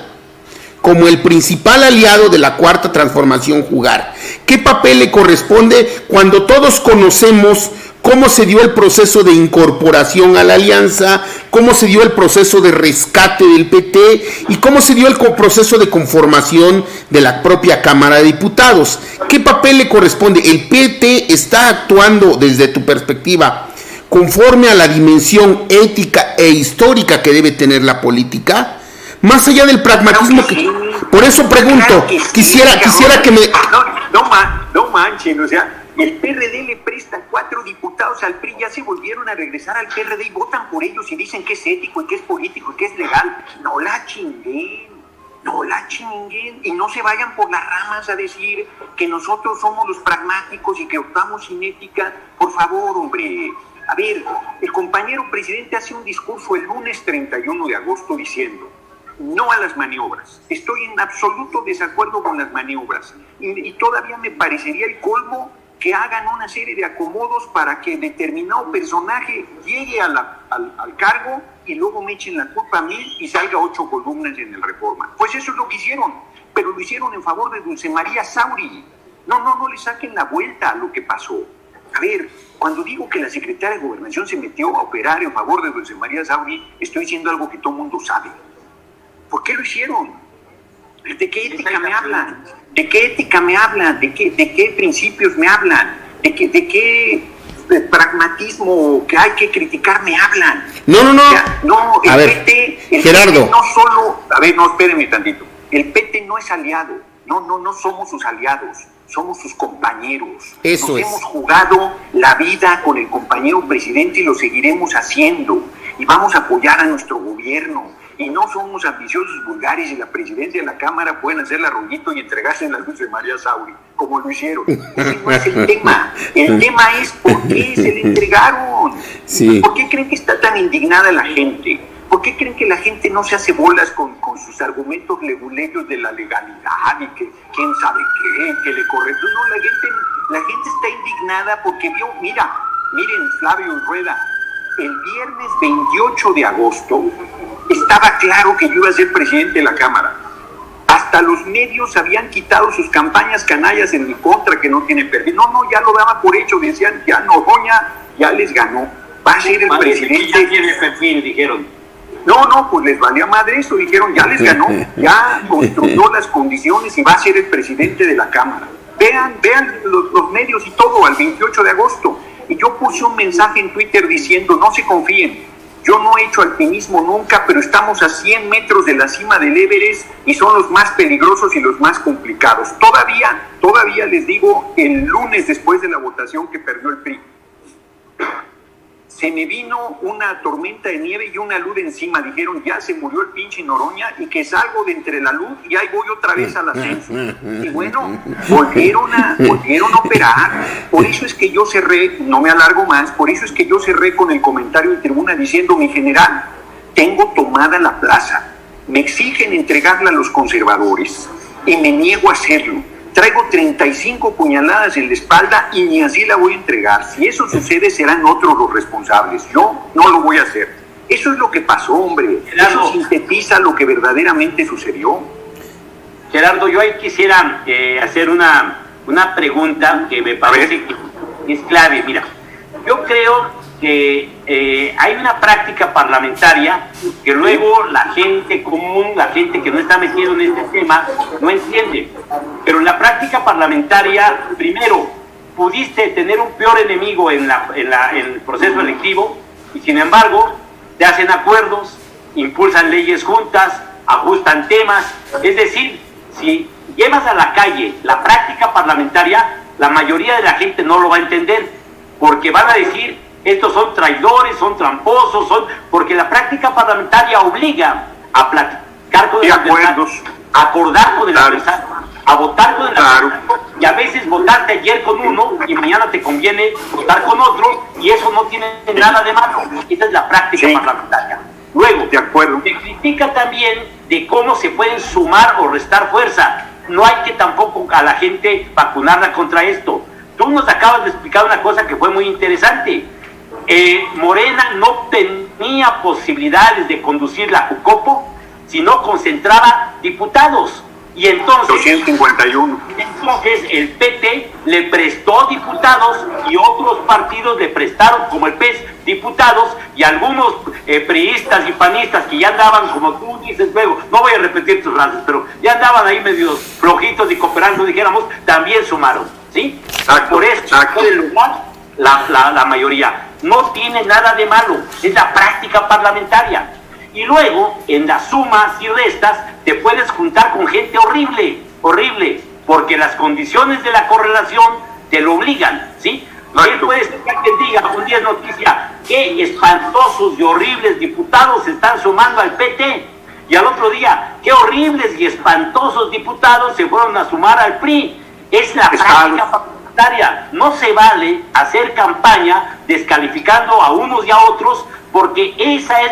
Speaker 1: de la Cuarta Transformación jugar? ¿Qué papel le corresponde cuando todos conocemos cómo se dio el proceso de incorporación a la alianza, cómo se dio el proceso de rescate del PT y cómo se dio el proceso de conformación de la propia Cámara de Diputados? ¿Qué papel le corresponde? ¿El PT está actuando desde tu perspectiva conforme a la dimensión ética e histórica que debe tener la política? Más allá del pragmatismo que... Por eso pregunto, quisiera que me...
Speaker 2: No manchen, o sea... El PRD le presta 4 diputados al PRI, ya se volvieron a regresar al PRD y votan por ellos y dicen que es ético y que es político y que es legal. No la chinguen y no se vayan por las ramas a decir que nosotros somos los pragmáticos y que optamos sin ética. Por favor, hombre. A ver, el compañero presidente hace un discurso el lunes 31 de agosto diciendo: no a las maniobras. Estoy en absoluto desacuerdo con las maniobras y todavía me parecería el colmo que hagan una serie de acomodos para que determinado personaje llegue al cargo y luego me echen la culpa a mí y salga 8 columnas en el Reforma. Pues eso es lo que hicieron, pero lo hicieron en favor de Dulce María Sauri. No le saquen la vuelta a lo que pasó. A ver, cuando digo que la secretaria de Gobernación se metió a operar en favor de Dulce María Sauri, estoy diciendo algo que todo el mundo sabe. ¿Por qué lo hicieron? ¿De qué ética me hablan? ¿De qué ética me hablan? ¿De qué principios me hablan? ¿De qué pragmatismo que hay que criticar me hablan?
Speaker 1: No.
Speaker 2: O sea, no, el PT,
Speaker 1: Gerardo.
Speaker 2: PT no solo... A ver, no, espérenme tantito. El PT no es aliado. No somos sus aliados. Somos sus compañeros.
Speaker 1: Eso es.
Speaker 2: Hemos jugado la vida con el compañero presidente y lo seguiremos haciendo. Y vamos a apoyar a nuestro gobierno. Y no somos ambiciosos vulgares y la presidencia de la Cámara pueden hacerla rollito y entregarse en la Dulce María Sauri, como lo hicieron. Ese no es el tema. El tema es por qué se le entregaron.
Speaker 1: Sí.
Speaker 2: ¿Por qué creen que está tan indignada la gente? ¿Por qué creen que la gente no se hace bolas con sus argumentos leguleyos de la legalidad y que quién sabe qué, que le correcto? No, la gente está indignada porque vio, miren, Flavio y Rueda, el viernes 28 de agosto estaba claro que yo iba a ser presidente de la Cámara. Hasta los medios habían quitado sus campañas canallas en mi contra, que no tiene perfil. No, ya lo daban por hecho, decían, ya Noroña ya les ganó, va a ser el presidente.
Speaker 3: Ya tiene perfil, dijeron.
Speaker 2: No, pues les valía madre eso, dijeron, ya les ganó, ya construyó las condiciones y va a ser el presidente de la Cámara. Vean los medios y todo al 28 de agosto. Y yo puse un mensaje en Twitter diciendo, no se confíen, yo no he hecho alpinismo nunca, pero estamos a 100 metros de la cima del Everest y son los más peligrosos y los más complicados. Todavía les digo, el lunes después de la votación que perdió el PRI, se me vino una tormenta de nieve y una luz encima. Dijeron, ya se murió el pinche Noroña y que salgo de entre la luz y ahí voy otra vez al ascenso. Y bueno, volvieron a operar. Por eso es que yo cerré, no me alargo más, por eso es que yo cerré con el comentario de tribuna diciendo, mi general, tengo tomada la plaza. Me exigen entregarla a los conservadores y me niego a hacerlo. Traigo 35 puñaladas en la espalda y ni así la voy a entregar. Si eso sucede, serán otros los responsables. Yo no lo voy a hacer. Eso es lo que pasó, hombre.
Speaker 3: Gerardo,
Speaker 2: eso sintetiza lo que verdaderamente sucedió.
Speaker 3: Gerardo, yo ahí quisiera hacer una una pregunta que me parece que es clave. Mira, yo creo que hay una práctica parlamentaria que luego la gente común, la gente que no está metido en este tema, no entiende. Pero en la práctica parlamentaria, primero, pudiste tener un peor enemigo en el proceso electivo y sin embargo te hacen acuerdos, impulsan leyes juntas, ajustan temas. Es decir, si llevas a la calle la práctica parlamentaria, la mayoría de la gente no lo va a entender, porque van a decir, estos son traidores, son tramposos, porque la práctica parlamentaria obliga a platicar con el adversario, a acordar con el adversario, a votar con el adversario, y a veces votaste ayer con uno y mañana te conviene votar con otro, y eso no tiene nada de malo. Esa es la práctica parlamentaria. Luego, se critica también de cómo se pueden sumar o restar fuerza. No hay que tampoco a la gente vacunarla contra esto. Tú nos acabas de explicar una cosa que fue muy interesante. Morena no tenía posibilidades de conducir la Jucopo si no concentraba diputados. Y entonces
Speaker 2: 251.
Speaker 3: Entonces el PT le prestó diputados y otros partidos le prestaron, como el PES, diputados, y algunos priistas y panistas que ya andaban, como tú dices luego, no voy a repetir tus frases, pero ya andaban ahí medio flojitos y cooperando, dijéramos, también sumaron, ¿sí? Por eso puede lograr la mayoría. No tiene nada de malo, es la práctica parlamentaria. Y luego, en las sumas y restas, te puedes juntar con gente horrible, porque las condiciones de la correlación te lo obligan, ¿sí? ¿Qué puede ser que alguien diga, un día es noticia, qué espantosos y horribles diputados se están sumando al PT? Y al otro día, qué horribles y espantosos diputados se fueron a sumar al PRI. Es la práctica parlamentaria. No se vale hacer campaña descalificando a unos y a otros, porque esa es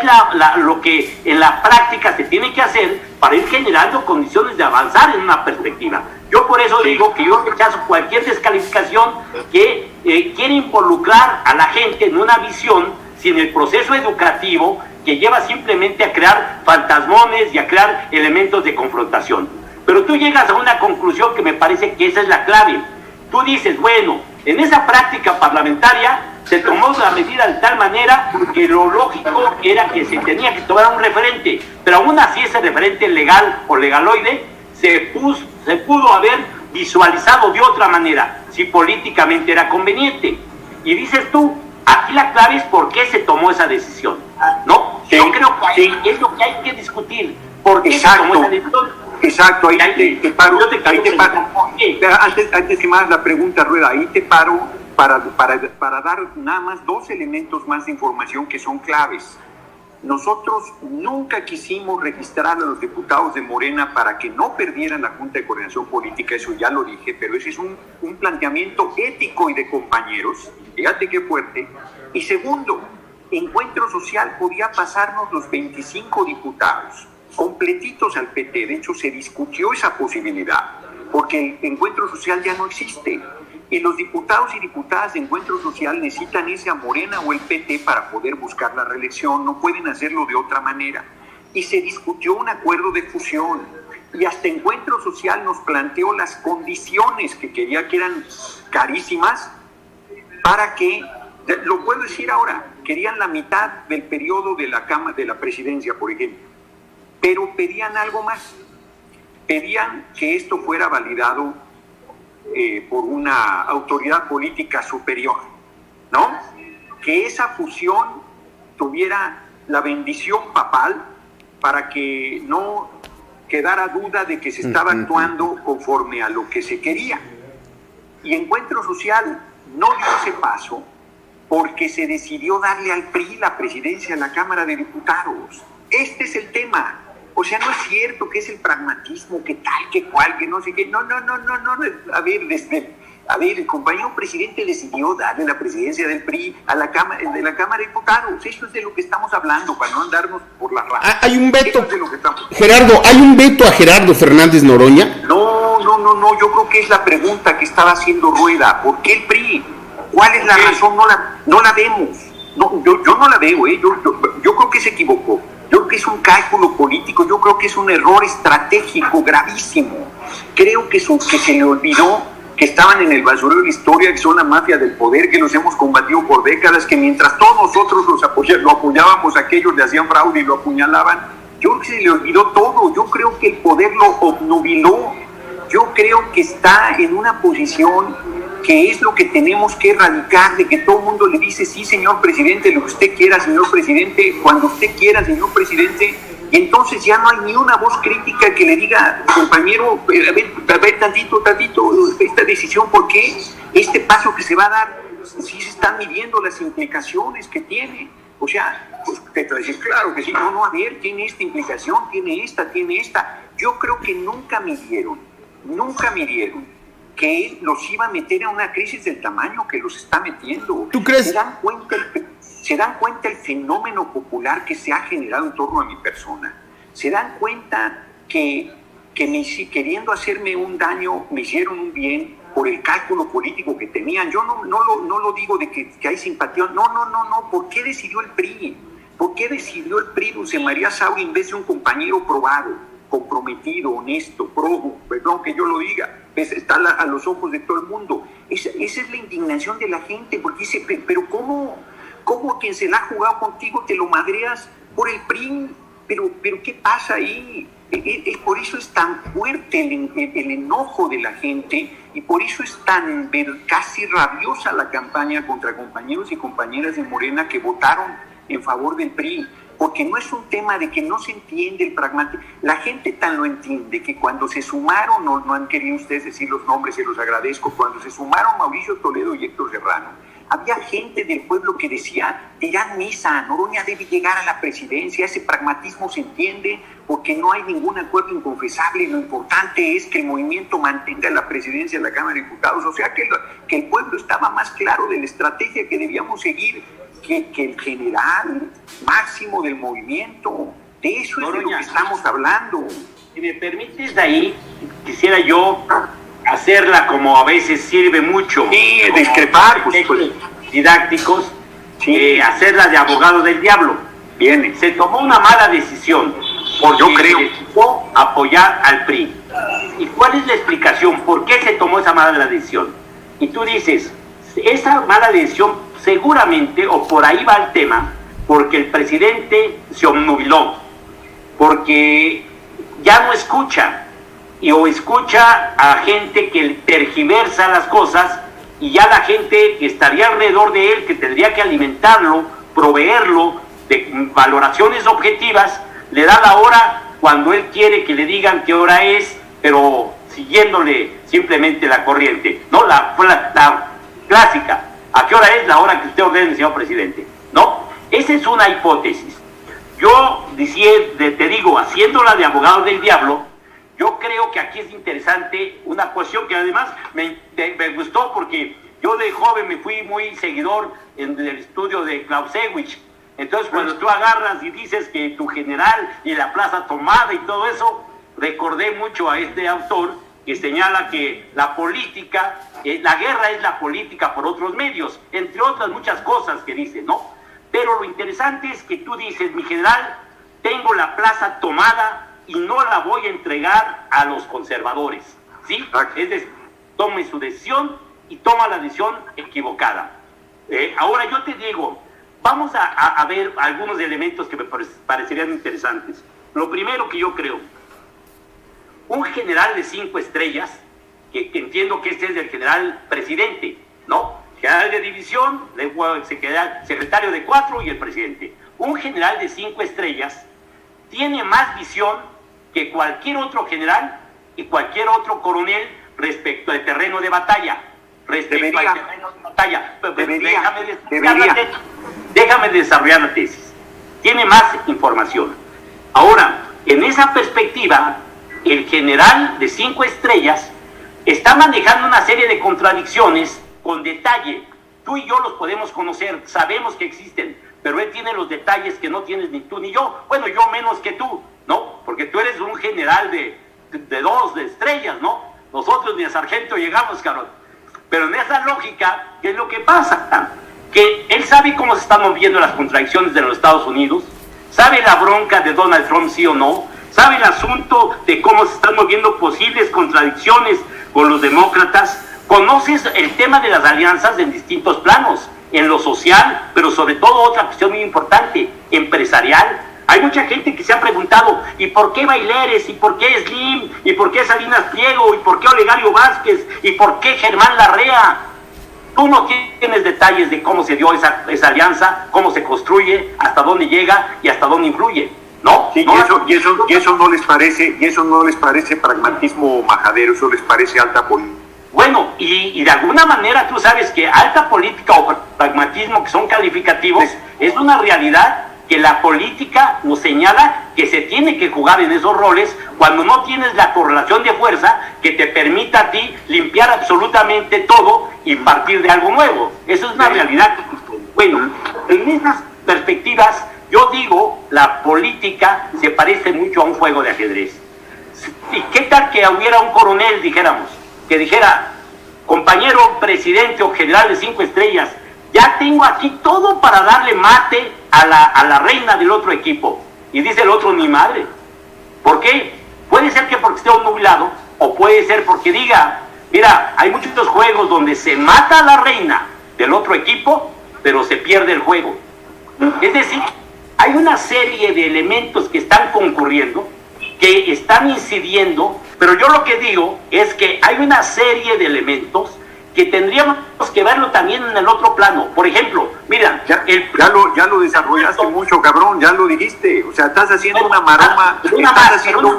Speaker 3: lo que en la práctica se tiene que hacer para ir generando condiciones de avanzar en una perspectiva. Yo por eso digo que yo rechazo cualquier descalificación que quiere involucrar a la gente en una visión sin el proceso educativo que lleva simplemente a crear fantasmones y a crear elementos de confrontación. Pero tú llegas a una conclusión que me parece que esa es la clave. Tú dices, bueno, en esa práctica parlamentaria se tomó la medida de tal manera que lo lógico era que se tenía que tomar un referente, pero aún así ese referente legal o legaloide se pudo haber visualizado de otra manera, si políticamente era conveniente. Y dices tú, aquí la clave es por qué se tomó esa decisión, ¿no? Sí, yo creo que es lo que hay que discutir, por qué se tomó esa decisión.
Speaker 2: Exacto, ahí te paro. Antes que más la pregunta, Rueda, ahí te paro para dar nada más 2 elementos más de información que son claves. Nosotros nunca quisimos registrar a los diputados de Morena para que no perdieran la Junta de Coordinación Política, eso ya lo dije, pero ese es un planteamiento ético y de compañeros, fíjate qué fuerte. Y segundo, Encuentro Social podía pasarnos los 25 diputados completitos al PT. De hecho, se discutió esa posibilidad, porque el Encuentro Social ya no existe. Y los diputados y diputadas de Encuentro Social necesitan irse a Morena o el PT para poder buscar la reelección, no pueden hacerlo de otra manera. Y se discutió un acuerdo de fusión, y hasta Encuentro Social nos planteó las condiciones que quería, que eran carísimas, para que, lo puedo decir ahora, querían la mitad del periodo de la presidencia, por ejemplo, pero pedían algo más, pedían que esto fuera validado por una autoridad política superior, ¿no? Que esa fusión tuviera la bendición papal para que no quedara duda de que se estaba actuando conforme a lo que se quería. Y Encuentro Social no dio ese paso porque se decidió darle al PRI la presidencia de la Cámara de Diputados. Este es el tema. O sea, no es cierto que es el pragmatismo, que tal, que cual, que no sé qué. No. A ver, el compañero presidente decidió darle la presidencia del PRI a la Cámara de Diputados. Eso es de lo que estamos hablando, para no andarnos por la rama.
Speaker 1: Hay un veto,
Speaker 2: es de lo que estamos...
Speaker 1: Gerardo, ¿hay un veto a Gerardo Fernández Noroña?
Speaker 2: No, yo creo que es la pregunta que estaba haciendo Rueda. ¿Por qué el PRI? ¿Cuál es la razón? No la vemos. No, yo no la veo, yo creo que se equivocó. Yo creo que es un cálculo político, yo creo que es un error estratégico gravísimo. Creo que se le olvidó que estaban en el basurero de la historia, que son la mafia del poder, que los hemos combatido por décadas, que mientras todos nosotros lo apoyábamos, aquellos le hacían fraude y lo apuñalaban. Yo creo que se le olvidó todo. Yo creo que el poder lo obnubiló. Yo creo que está en una posición que es lo que tenemos que erradicar, de que todo el mundo le dice, sí, señor presidente, lo que usted quiera, señor presidente, cuando usted quiera, señor presidente, y entonces ya no hay ni una voz crítica que le diga, compañero, a ver tantito, esta decisión, ¿por qué? Este paso que se va a dar, sí se están midiendo las implicaciones que tiene. O sea, pues te va a decir, claro que sí, no, a ver, tiene esta implicación, tiene esta. Yo creo que nunca midieron que los iba a meter a una crisis del tamaño que los está metiendo.
Speaker 1: ¿Tú crees?
Speaker 2: Se dan cuenta el fenómeno popular que se ha generado en torno a mi persona. Se dan cuenta que queriendo hacerme un daño, me hicieron un bien por el cálculo político que tenían. Yo no lo digo de que hay simpatía. No. ¿Por qué decidió el PRI? ¿Por qué decidió el PRI, Dulce María Sauri, en vez de un compañero probado, comprometido, honesto, perdón que yo lo diga, está a los ojos de todo el mundo? Esa es la indignación de la gente, porque dice, pero ¿cómo quien se la ha jugado contigo te lo madreas por el PRI? Pero ¿qué pasa ahí? Por eso es tan fuerte el enojo de la gente, y por eso es tan casi rabiosa la campaña contra compañeros y compañeras de Morena que votaron en favor del PRI. Porque no es un tema de que no se entiende el pragmático. La gente tan lo entiende que cuando se sumaron, no han querido ustedes decir los nombres, se los agradezco, cuando se sumaron Mauricio Toledo y Héctor Serrano, había gente del pueblo que decía, dirán misa, Noroña debe llegar a la presidencia. Ese pragmatismo se entiende porque no hay ningún acuerdo inconfesable, lo importante es que el movimiento mantenga la presidencia de la Cámara de Diputados. O sea que el pueblo estaba más claro de la estrategia que debíamos seguir que el general máximo del movimiento. De eso es de lo que estamos hablando.
Speaker 3: Si me permites, ahí quisiera yo hacerla como a veces sirve mucho.
Speaker 2: Sí, discrepar, pues,
Speaker 3: didácticos,
Speaker 2: sí.
Speaker 3: Hacerla de abogado del diablo.
Speaker 2: Viene.
Speaker 3: Se tomó una mala decisión porque
Speaker 2: yo creo
Speaker 3: se decidió apoyar al PRI. ¿Y cuál es la explicación? ¿Por qué se tomó esa mala decisión? Y tú dices, esa mala decisión seguramente, o por ahí va el tema, porque el presidente se obnubiló, porque ya no escucha, o escucha a gente que tergiversa las cosas, y ya la gente que estaría alrededor de él, que tendría que alimentarlo, proveerlo de valoraciones objetivas, le da la hora cuando él quiere que le digan qué hora es, pero siguiéndole simplemente la corriente, ¿no? La clásica. ¿A qué hora es? La hora que usted ordene, señor presidente. ¿No? Esa es una hipótesis. Yo te digo, haciéndola de abogado del diablo, yo creo que aquí es interesante una cuestión que además me gustó, porque yo de joven me fui muy seguidor en el estudio de Clausewitz. Entonces cuando tú agarras y dices que tu general y la plaza tomada y todo eso, recordé mucho a este autor que señala que la política, la guerra es la política por otros medios, entre otras muchas cosas que dice, ¿no? Pero lo interesante es que tú dices, mi general, tengo la plaza tomada y no la voy a entregar a los conservadores, ¿sí? Es decir, tome su decisión y toma la decisión equivocada. Ahora yo te digo, vamos a ver algunos elementos que me parecerían interesantes. Lo primero que yo creo, un general de 5 estrellas, que entiendo que este es el general presidente, ¿no? General de división, secretario de 4 y el presidente. Un general de 5 estrellas tiene más visión que cualquier otro general y cualquier otro coronel respecto al terreno de batalla. Déjame desarrollar la tesis. Tiene más información. Ahora, en esa perspectiva, el general de 5 estrellas está manejando una serie de contradicciones con detalle. Tú y yo los podemos conocer, sabemos que existen, pero él tiene los detalles que no tienes ni tú ni yo. Bueno, yo menos que tú, ¿no? Porque tú eres un general de 2 estrellas, ¿no? Nosotros ni a sargento llegamos, cabrón. Pero en esa lógica, ¿qué es lo que pasa? Que él sabe cómo se están moviendo las contradicciones de los Estados Unidos, sabe la bronca de Donald Trump, sí o no, sabe el asunto de cómo se están moviendo posibles contradicciones con los demócratas, conoces el tema de las alianzas en distintos planos, en lo social, pero sobre todo otra cuestión muy importante, empresarial. Hay mucha gente que se ha preguntado, ¿y por qué Baileres? ¿Y por qué Slim? ¿Y por qué Salinas Pliego? ¿Y por qué Olegario Vázquez? ¿Y por qué Germán Larrea? Tú no tienes detalles de cómo se dio esa alianza, cómo se construye, hasta dónde llega y hasta dónde influye, ¿no?
Speaker 2: Sí,
Speaker 3: ¿no?
Speaker 2: y eso no les parece pragmatismo majadero, eso les parece alta política.
Speaker 3: Bueno, y de alguna manera tú sabes que alta política o pragmatismo, que son calificativos, es una realidad que la política nos señala que se tiene que jugar en esos roles cuando no tienes la correlación de fuerza que te permita a ti limpiar absolutamente todo y partir de algo nuevo. Eso es una realidad. Bueno, en esas perspectivas, yo digo, la política se parece mucho a un juego de ajedrez. ¿Y qué tal que hubiera un coronel, dijéramos, que dijera, compañero presidente o general de 5 estrellas, ya tengo aquí todo para darle mate a la reina del otro equipo? Y dice el otro, ni madre. ¿Por qué? Puede ser que porque esté nublado, o puede ser porque diga, mira, hay muchos juegos donde se mata a la reina del otro equipo, pero se pierde el juego. Es decir, hay una serie de elementos que están concurriendo, que están incidiendo, pero yo lo que digo es que hay una serie de elementos que tendríamos que verlo también en el otro plano. Por ejemplo, mira,
Speaker 2: ya lo desarrollaste mucho, cabrón, ya lo dijiste. O sea, estás haciendo una maroma, estás haciendo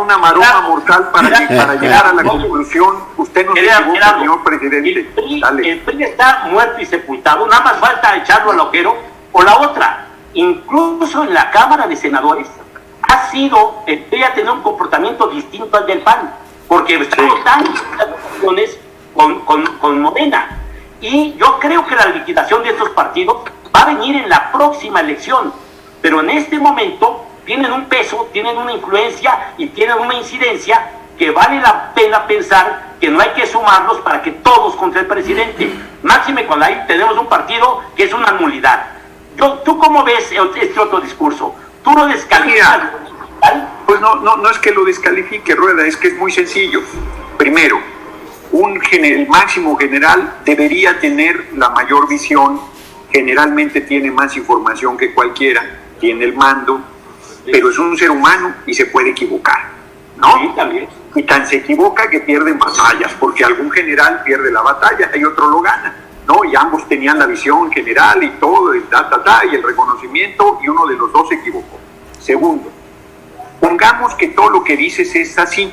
Speaker 2: una maroma mortal para llegar a la conclusión. Usted no se equivoca, señor presidente.
Speaker 3: El PRI está muerto y sepultado, nada más falta echarlo al ojero. O la otra, incluso en la Cámara de Senadores, el PRI ha tenido un comportamiento distinto al del PAN, porque estamos tan con Morena. Y yo creo que la liquidación de estos partidos va a venir en la próxima elección, pero en este momento tienen un peso, tienen una influencia y tienen una incidencia que vale la pena pensar que no hay que sumarlos para que todos contra el presidente. Máxime cuando ahí tenemos un partido que es una nulidad. ¿Tú cómo ves este otro discurso? ¿Tú lo descalificas?
Speaker 2: Pues no es que lo descalifique, Rueda, es que es muy sencillo. Primero, máximo general debería tener la mayor visión, generalmente tiene más información que cualquiera, tiene el mando, pero es un ser humano y se puede equivocar, ¿no?
Speaker 3: Sí, también.
Speaker 2: Y tan se equivoca que pierden batallas, porque algún general pierde la batalla y otro lo gana, ¿no? Y ambos tenían la visión general y todo, y y el reconocimiento, y uno de los dos se equivocó. Segundo, pongamos que todo lo que dices es así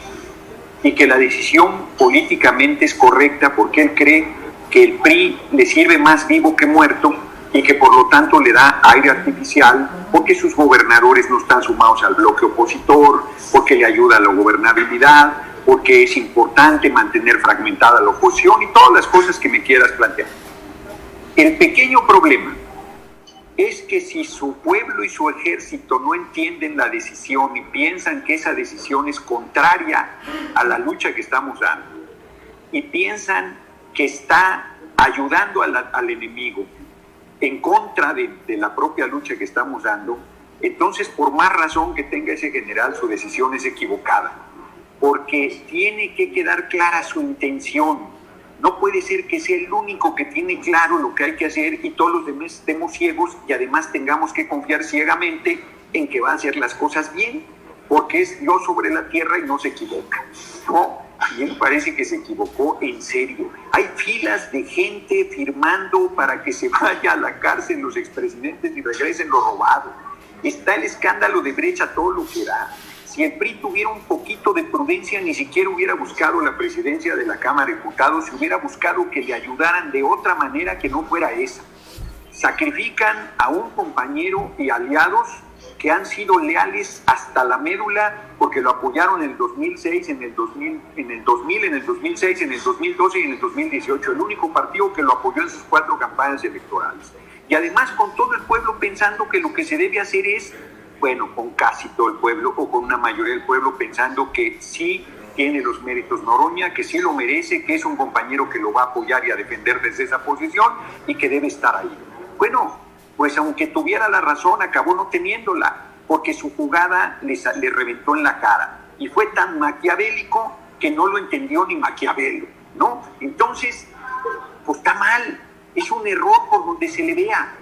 Speaker 2: y que la decisión políticamente es correcta porque él cree que el PRI le sirve más vivo que muerto y que por lo tanto le da aire artificial porque sus gobernadores no están sumados al bloque opositor, porque le ayuda a la gobernabilidad, porque es importante mantener fragmentada la oposición y todas las cosas que me quieras plantear. El pequeño problema es que si su pueblo y su ejército no entienden la decisión y piensan que esa decisión es contraria a la lucha que estamos dando y piensan que está ayudando al enemigo en contra de la propia lucha que estamos dando, entonces por más razón que tenga ese general, su decisión es equivocada, porque tiene que quedar clara su intención. No puede ser que sea el único que tiene claro lo que hay que hacer y todos los demás estemos ciegos y además tengamos que confiar ciegamente en que va a hacer las cosas bien, porque es Dios sobre la tierra y no se equivoca. No, a mí me parece que se equivocó en serio. Hay filas de gente firmando para que se vaya a la cárcel los expresidentes y regresen lo robado. Está el escándalo de Brecha, todo lo que da. Si el PRI tuviera un poquito de prudencia, ni siquiera hubiera buscado la presidencia de la Cámara de Diputados, se hubiera buscado que le ayudaran de otra manera que no fuera esa. Sacrifican a un compañero y aliados que han sido leales hasta la médula porque lo apoyaron en el 2006, en el 2006, en el 2012 y en el 2018. El único partido que lo apoyó en sus 4 campañas electorales. Y además con todo el pueblo pensando que lo que se debe hacer es, bueno, con casi todo el pueblo o con una mayoría del pueblo pensando que sí tiene los méritos Noroña, que sí lo merece, que es un compañero que lo va a apoyar y a defender desde esa posición y que debe estar ahí. Bueno, pues aunque tuviera la razón, acabó no teniéndola, porque su jugada le reventó en la cara. Y fue tan maquiavélico que no lo entendió ni Maquiavelo, ¿no? Entonces, pues está mal, es un error por donde se le vea.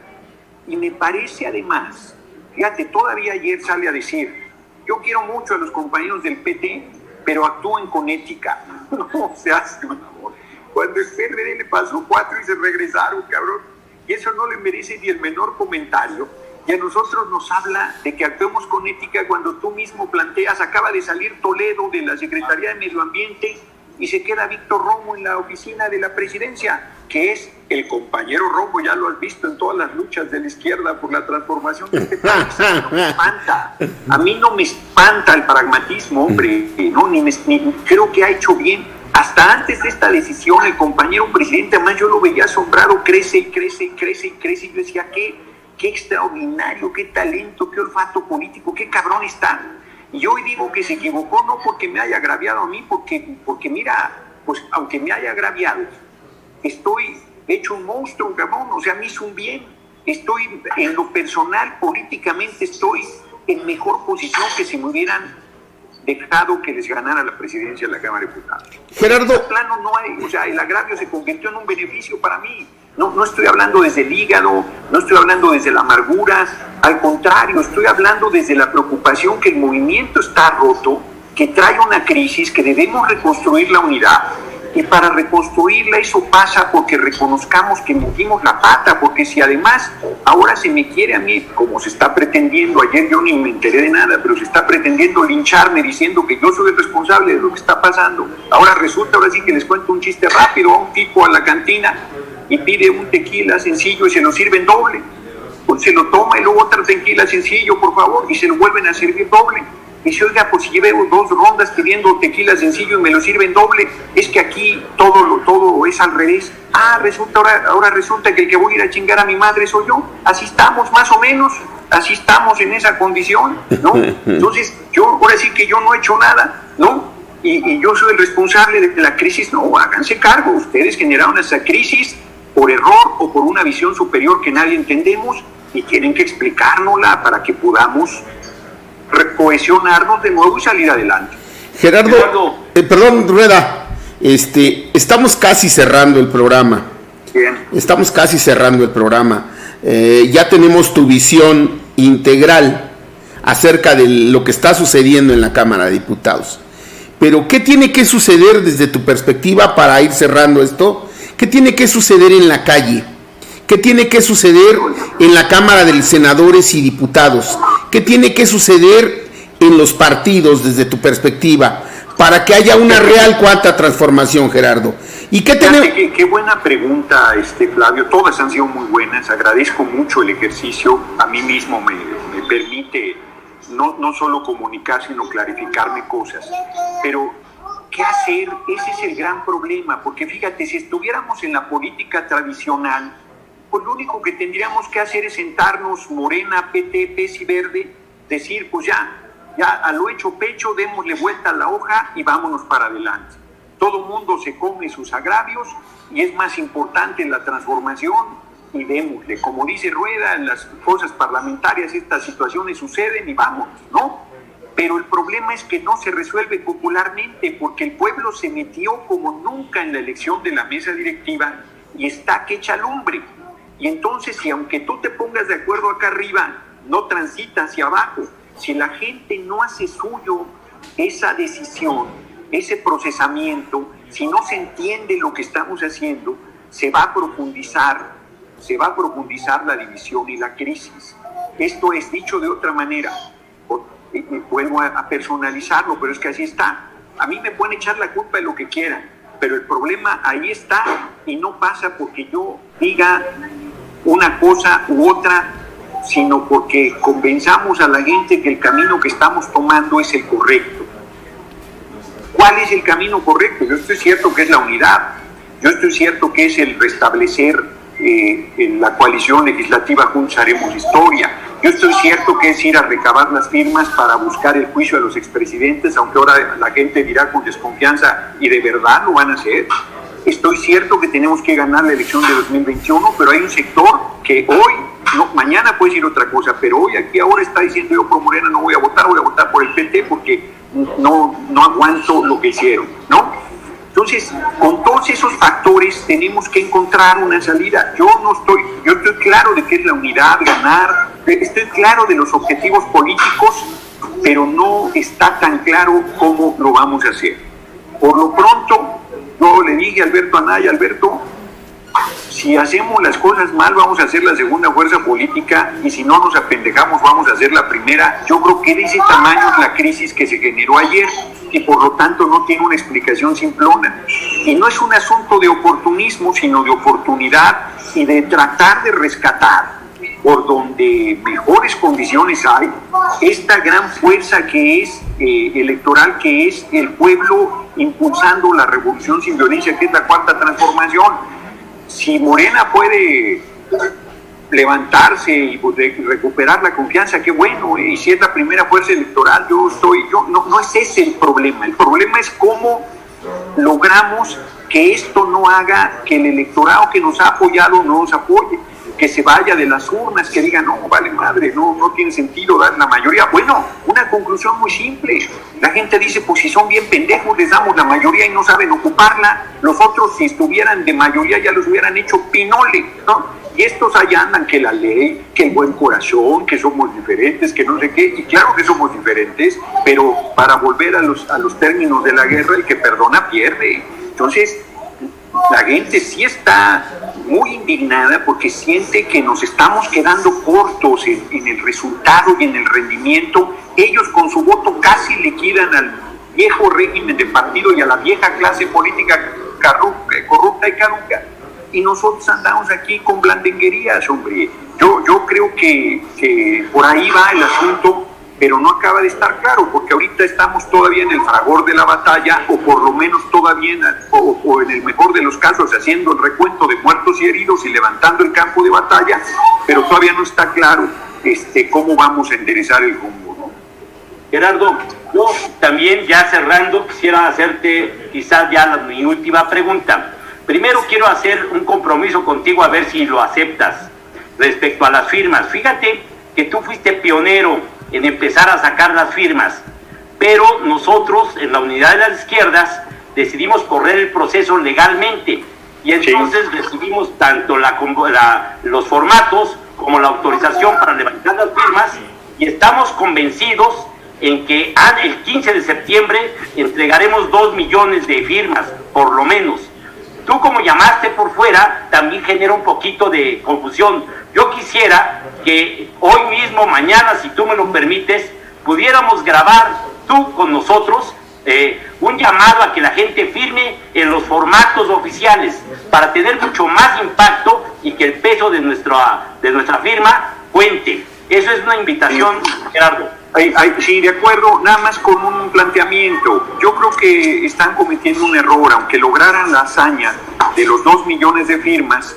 Speaker 2: Y me parece además, fíjate, todavía ayer sale a decir, yo quiero mucho a los compañeros del PT, pero actúen con ética. No se hace un amor. Cuando el PRD le pasó 4 y se regresaron, cabrón, y eso no le merece ni el menor comentario. Y a nosotros nos habla de que actuemos con ética cuando tú mismo planteas, acaba de salir Toledo de la Secretaría de Medio Ambiente y se queda Víctor Romo en la oficina de la presidencia, que es el compañero Romo, ya lo has visto en todas las luchas de la izquierda por la transformación de este país. No me espanta. A mí no me espanta el pragmatismo, hombre, ¿no? Ni creo que ha hecho bien. Hasta antes de esta decisión, el compañero presidente, además yo lo veía asombrado, crece y crece y crece y crece, y yo decía, qué extraordinario, qué talento, qué olfato político, qué cabrón está. Y yo hoy digo que se equivocó no porque me haya agraviado a mí, porque mira, pues aunque me haya agraviado, estoy hecho un monstruo, cabrón, o sea, me hizo un bien. Estoy en lo personal, políticamente, estoy en mejor posición que si me hubieran dejado que les ganara la presidencia de la Cámara de Diputados.
Speaker 1: Gerardo.
Speaker 2: En plano no hay, o sea, el agravio se convirtió en un beneficio para mí. No estoy hablando desde el hígado, no estoy hablando desde la amargura, al contrario, estoy hablando desde la preocupación que el movimiento está roto, que trae una crisis, que debemos reconstruir la unidad. Y para reconstruirla eso pasa porque reconozcamos que metimos la pata, porque si además ahora se me quiere a mí, como se está pretendiendo, ayer yo ni me enteré de nada, pero se está pretendiendo lincharme diciendo que yo soy el responsable de lo que está pasando. Ahora sí que les cuento un chiste rápido, a un tipo a la cantina y pide un tequila sencillo y se lo sirven doble. Pues se lo toma y luego otro tequila sencillo, por favor, y se lo vuelven a servir doble. Y dice, oiga, pues si llevo 2 rondas pidiendo tequila sencillo y me lo sirven doble, es que aquí todo es al revés. Ahora resulta que el que voy a ir a chingar a mi madre soy yo. Así estamos, más o menos, así estamos en esa condición, ¿no? Entonces, ahora sí que yo no he hecho nada, ¿no? Y yo soy el responsable de la crisis. No, háganse cargo, ustedes generaron esa crisis por error o por una visión superior que nadie entendemos y tienen que explicárnosla para que podamos cohesionarnos de nuevo y salir adelante.
Speaker 1: Gerardo, perdón, Rueda, estamos casi cerrando el programa.
Speaker 2: Bien.
Speaker 1: Estamos casi cerrando el programa. Ya tenemos tu visión integral acerca de lo que está sucediendo en la Cámara de Diputados. Pero, ¿qué tiene que suceder desde tu perspectiva para ir cerrando esto? ¿Qué tiene que suceder en la calle? ¿Qué tiene que suceder en la Cámara de Senadores y Diputados? ¿Qué tiene que suceder en los partidos desde tu perspectiva para que haya una real cuarta transformación, Gerardo? ¿Y qué tenemos?
Speaker 2: Qué buena pregunta, Flavio. Todas han sido muy buenas. Agradezco mucho el ejercicio. A mí mismo me permite no solo comunicar, sino clarificarme cosas. Pero, ¿qué hacer? Ese es el gran problema. Porque fíjate, si estuviéramos en la política tradicional, pues lo único que tendríamos que hacer es sentarnos, Morena, PT, PES y Verde, decir, pues ya a lo hecho pecho, démosle vuelta a la hoja y vámonos para adelante. Todo mundo se come sus agravios y es más importante la transformación y démosle. Como dice Rueda, en las cosas parlamentarias estas situaciones suceden y vámonos, ¿no? Pero el problema es que no se resuelve popularmente porque el pueblo se metió como nunca en la elección de la mesa directiva y está que echa lumbre. Y entonces, si aunque tú te pongas de acuerdo acá arriba, no transita hacia abajo, si la gente no hace suyo esa decisión, ese procesamiento, si no se entiende lo que estamos haciendo, se va a profundizar la división y la crisis. Esto es, dicho de otra manera, vuelvo a personalizarlo, pero es que así está. A mí me pueden echar la culpa de lo que quieran, pero el problema ahí está y no pasa porque yo diga una cosa u otra, sino porque convenzamos a la gente que el camino que estamos tomando es el correcto. ¿Cuál es el camino correcto? Yo estoy cierto que es la unidad, yo estoy cierto que es el restablecer en la coalición legislativa Juntos Haremos Historia, yo estoy cierto que es ir a recabar las firmas para buscar el juicio de los expresidentes, aunque ahora la gente dirá con desconfianza, ¿y de verdad lo van a hacer? Estoy cierto que tenemos que ganar la elección de 2021, pero hay un sector que hoy, mañana puede decir otra cosa, pero hoy aquí ahora está diciendo yo por Morena no voy a votar por el PT porque no aguanto lo que hicieron, ¿no? Entonces, con todos esos factores tenemos que encontrar una salida. Yo estoy claro de qué es la unidad, ganar, estoy claro de los objetivos políticos, pero no está tan claro cómo lo vamos a hacer. Por lo pronto, yo le dije a Alberto Anaya, Alberto, si hacemos las cosas mal vamos a ser la segunda fuerza política y si no nos apendejamos vamos a ser la primera. Yo creo que de ese tamaño es la crisis que se generó ayer y por lo tanto no tiene una explicación simplona. Y no es un asunto de oportunismo, sino de oportunidad y de tratar de rescatar por donde mejores condiciones hay esta gran fuerza que es electoral, que es el pueblo impulsando la revolución sin violencia, que es la cuarta transformación. Si Morena puede levantarse y recuperar la confianza, qué bueno, y si es la primera fuerza electoral, no es ese el problema es cómo logramos que esto no haga que el electorado que nos ha apoyado no nos apoye, que se vaya de las urnas, que diga, no, vale madre, no tiene sentido dar la mayoría. Bueno, una conclusión muy simple. La gente dice, pues si son bien pendejos, les damos la mayoría y no saben ocuparla. Los otros, si estuvieran de mayoría, ya los hubieran hecho pinole, ¿no? Y estos allá andan que la ley, que el buen corazón, que somos diferentes, que no sé qué. Y claro que somos diferentes, pero para volver a los términos de la guerra, el que perdona pierde. Entonces, la gente sí está muy indignada porque siente que nos estamos quedando cortos en el resultado y en el rendimiento. Ellos con su voto casi liquidan al viejo régimen de partido y a la vieja clase política corrupta y caduca. Y nosotros andamos aquí con blandenguerías, hombre. Yo creo que por ahí va el asunto, pero no acaba de estar claro, porque ahorita estamos todavía en el fragor de la batalla, o por lo menos todavía, o en el mejor de los casos, haciendo el recuento de muertos y heridos y levantando el campo de batalla, pero todavía no está claro cómo vamos a enderezar el rumbo, ¿no?
Speaker 3: Gerardo, yo también, ya cerrando, quisiera hacerte quizás ya mi última pregunta. Primero quiero hacer un compromiso contigo, a ver si lo aceptas, respecto a las firmas. Fíjate que tú fuiste pionero en empezar a sacar las firmas, pero nosotros en la Unidad de las Izquierdas decidimos correr el proceso legalmente y entonces recibimos tanto los formatos como la autorización para levantar las firmas y estamos convencidos en que el 15 de septiembre entregaremos 2 millones de firmas, por lo menos. Tú, como llamaste por fuera, también genera un poquito de confusión. Yo quisiera que hoy mismo, mañana, si tú me lo permites, pudiéramos grabar tú con nosotros un llamado a que la gente firme en los formatos oficiales para tener mucho más impacto y que el peso de nuestra firma cuente. Eso es una invitación, Gerardo.
Speaker 2: Sí, de acuerdo, nada más con un planteamiento. Yo creo que están cometiendo un error, aunque lograran la hazaña de los 2 millones de firmas,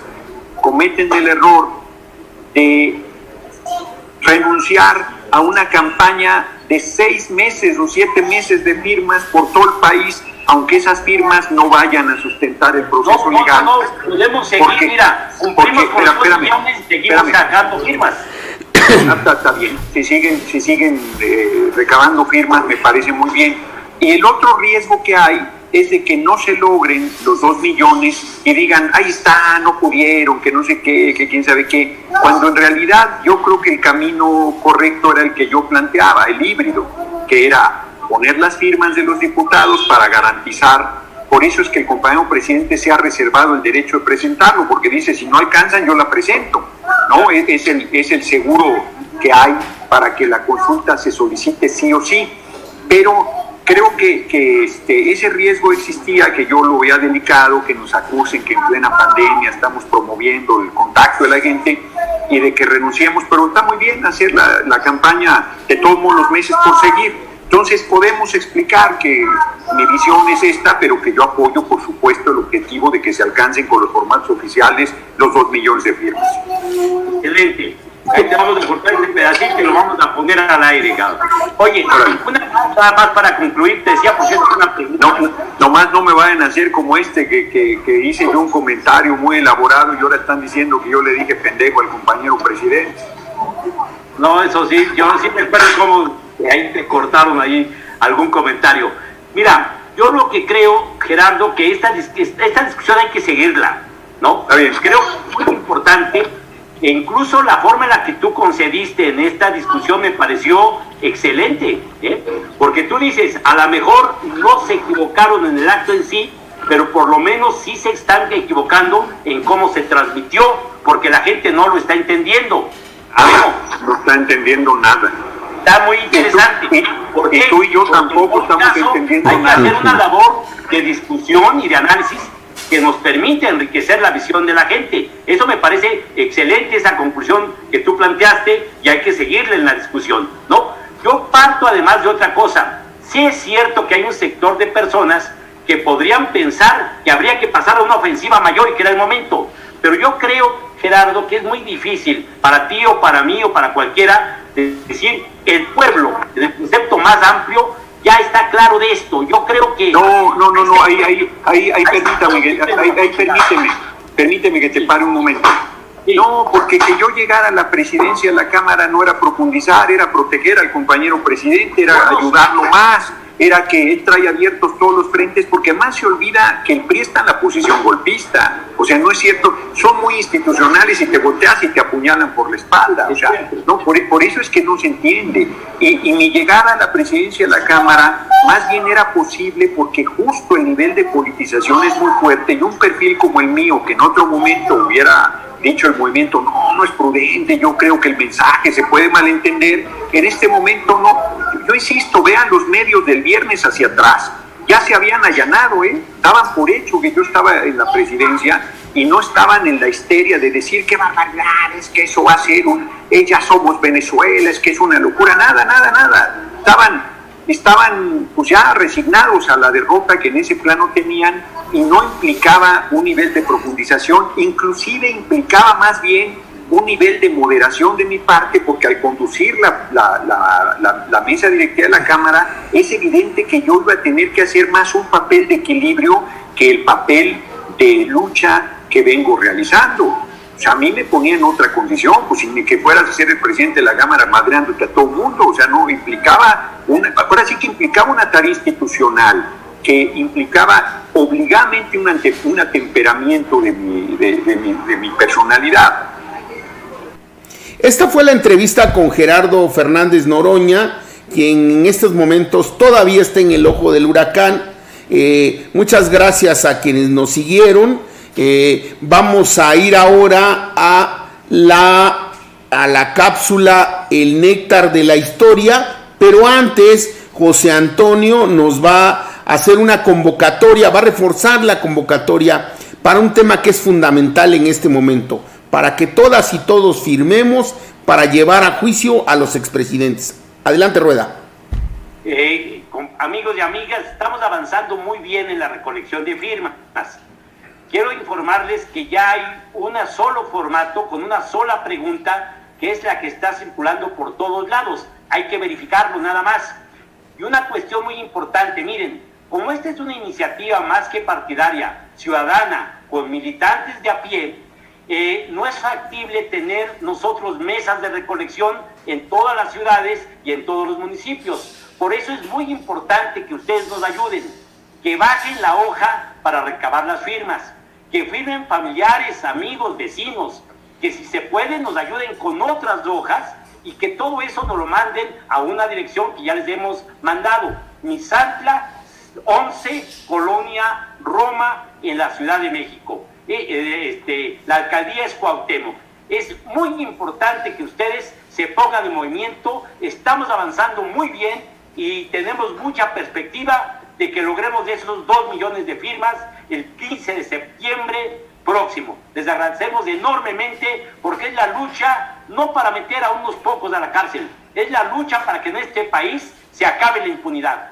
Speaker 2: cometen el error de renunciar a una campaña de 6 meses o 7 meses de firmas por todo el país, aunque esas firmas no vayan a sustentar el proceso legal.
Speaker 3: No, podemos seguir, mira, cumplimos con los 2 millones y seguimos sacando firmas.
Speaker 2: Está bien, si siguen recabando firmas me parece muy bien. Y el otro riesgo que hay es de que no se logren los 2 millones y digan, ahí está, no pudieron, que no sé qué, que quién sabe qué, cuando en realidad yo creo que el camino correcto era el que yo planteaba, el híbrido, que era poner las firmas de los diputados para garantizar. Por eso es que el compañero presidente se ha reservado el derecho de presentarlo, porque dice, si no alcanzan, yo la presento, ¿no? Es el seguro que hay para que la consulta se solicite sí o sí, pero creo que ese riesgo existía, que yo lo vea delicado, que nos acusen que en plena pandemia estamos promoviendo el contacto de la gente y de que renunciemos, pero está muy bien hacer la campaña de todos modos los meses por seguir. Entonces podemos explicar que mi visión es esta, pero que yo apoyo, por supuesto, el objetivo de que se alcancen con los formatos oficiales los 2 millones de firmas.
Speaker 3: Excelente. Ahí te vamos a cortar este pedacito y lo vamos a poner al aire, cabrón. Oye, una cosa más para concluir, te decía, porque es una pregunta.
Speaker 2: Nomás no me vayan a hacer como que hice yo un comentario muy elaborado y ahora están diciendo que yo le dije pendejo al compañero presidente.
Speaker 3: No, eso sí, yo sí me acuerdo cómo ahí te cortaron ahí algún comentario. Mira, yo lo que creo, Gerardo, que esta discusión hay que seguirla, ¿no? Creo que es muy importante, e incluso la forma en la que tú concediste en esta discusión me pareció excelente, porque tú dices, a lo mejor no se equivocaron en el acto en sí, pero por lo menos sí se están equivocando en cómo se transmitió, porque la gente no lo está entendiendo.
Speaker 2: No está entendiendo nada.
Speaker 3: Está muy interesante.
Speaker 2: Y tú y yo tampoco estamos entendiendo nada.
Speaker 3: Hay que hacer una labor de discusión y de análisis que nos permite enriquecer la visión de la gente. Eso me parece excelente, esa conclusión que tú planteaste, y hay que seguirle en la discusión, ¿no? Yo parto además de otra cosa. Sí es cierto que hay un sector de personas que podrían pensar que habría que pasar a una ofensiva mayor y que era el momento. Pero yo creo, Gerardo, que es muy difícil para ti o para mí o para cualquiera decir que el pueblo, en el concepto más amplio, ya está claro de esto. Yo creo que...
Speaker 2: No, permíteme que te pare un momento. Sí. No, porque que yo llegara a la presidencia de la Cámara no era profundizar, era proteger al compañero presidente, era ayudarlo más, era que él trae abiertos todos los frentes, porque más se olvida que el PRI está en la posición golpista. O sea, no es cierto, son muy institucionales y te volteas y te apuñalan por la espalda. O sea, no, por eso es que no se entiende. Y mi llegada a la presidencia de la Cámara más bien era posible porque justo el nivel de politización es muy fuerte, y un perfil como el mío, que en otro momento hubiera dicho el movimiento, no es prudente, yo creo que el mensaje se puede malentender, en este momento no. Yo insisto, vean los medios del viernes hacia atrás, ya se habían allanado, daban por hecho que yo estaba en la presidencia y no estaban en la histeria de decir qué barbaridad, es que eso va a ser ya somos Venezuela, es que es una locura, nada. Estaban pues ya resignados a la derrota que en ese plano tenían, y no implicaba un nivel de profundización, inclusive implicaba más bien un nivel de moderación de mi parte, porque al conducir la mesa directiva de la Cámara es evidente que yo iba a tener que hacer más un papel de equilibrio que el papel de lucha que vengo realizando. O sea, a mí me ponía en otra condición, pues sin que fueras a ser el presidente de la Cámara madreándote a todo el mundo. O sea, no implicaba, ahora sí que implicaba una tarea institucional, que implicaba obligadamente un atemperamiento de mi personalidad.
Speaker 1: Esta fue la entrevista con Gerardo Fernández Noroña, quien en estos momentos todavía está en el ojo del huracán. Muchas gracias a quienes nos siguieron. Vamos a ir ahora a la cápsula El Néctar de la Historia, pero antes José Antonio nos va a hacer una convocatoria, va a reforzar la convocatoria para un tema que es fundamental en este momento, para que todas y todos firmemos para llevar a juicio a los expresidentes. Adelante, Rueda.
Speaker 3: Amigos y amigas, estamos avanzando muy bien en la recolección de firmas. Quiero informarles que ya hay un solo formato con una sola pregunta, que es la que está circulando por todos lados. Hay que verificarlo nada más. Y una cuestión muy importante, miren, como esta es una iniciativa más que partidaria, ciudadana, con militantes de a pie, no es factible tener nosotros mesas de recolección en todas las ciudades y en todos los municipios. Por eso es muy importante que ustedes nos ayuden, que bajen la hoja para recabar las firmas, que firmen familiares, amigos, vecinos, que si se puede nos ayuden con otras hojas, y que todo eso nos lo manden a una dirección que ya les hemos mandado: Misantla 11, Colonia Roma, en la Ciudad de México. La alcaldía es Cuauhtémoc. Es muy importante que ustedes se pongan en movimiento. Estamos avanzando muy bien y tenemos mucha perspectiva de que logremos esos 2 millones de firmas el 15 de septiembre próximo. Les agradecemos enormemente, porque es la lucha no para meter a unos pocos a la cárcel, es la lucha para que en este país se acabe la impunidad.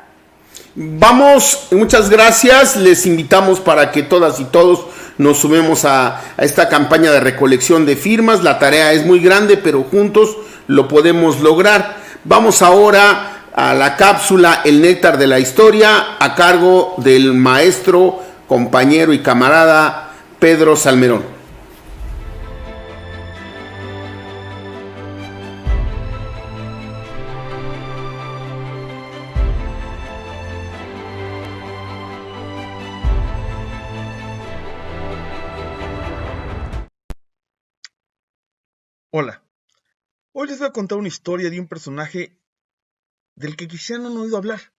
Speaker 1: Vamos, muchas gracias. Les invitamos para que todas y todos nos sumemos a esta campaña de recolección de firmas. La tarea es muy grande, pero juntos lo podemos lograr. Vamos ahora a la cápsula El Néctar de la Historia, a cargo del maestro, compañero y camarada Pedro Salmerón.
Speaker 4: Hola, hoy les voy a contar una historia de un personaje del que quizá no han oído hablar,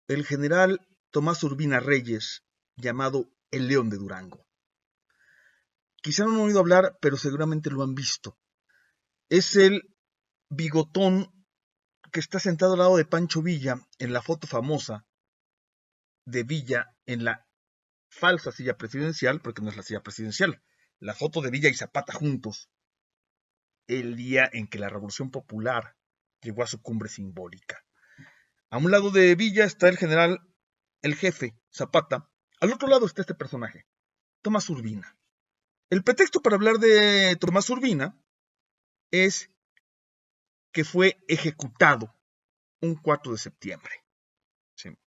Speaker 4: el general Tomás Urbina Reyes, llamado el León de Durango. Quizá no han oído hablar, pero seguramente lo han visto. Es el bigotón que está sentado al lado de Pancho Villa en la foto famosa de Villa en la falsa silla presidencial, porque no es la silla presidencial, la foto de Villa y Zapata juntos, el día en que la Revolución Popular llegó a su cumbre simbólica. A un lado de Villa está el general, el jefe, Zapata. Al otro lado está este personaje, Tomás Urbina. El pretexto para hablar de Tomás Urbina es que fue ejecutado un 4 de septiembre. Sí.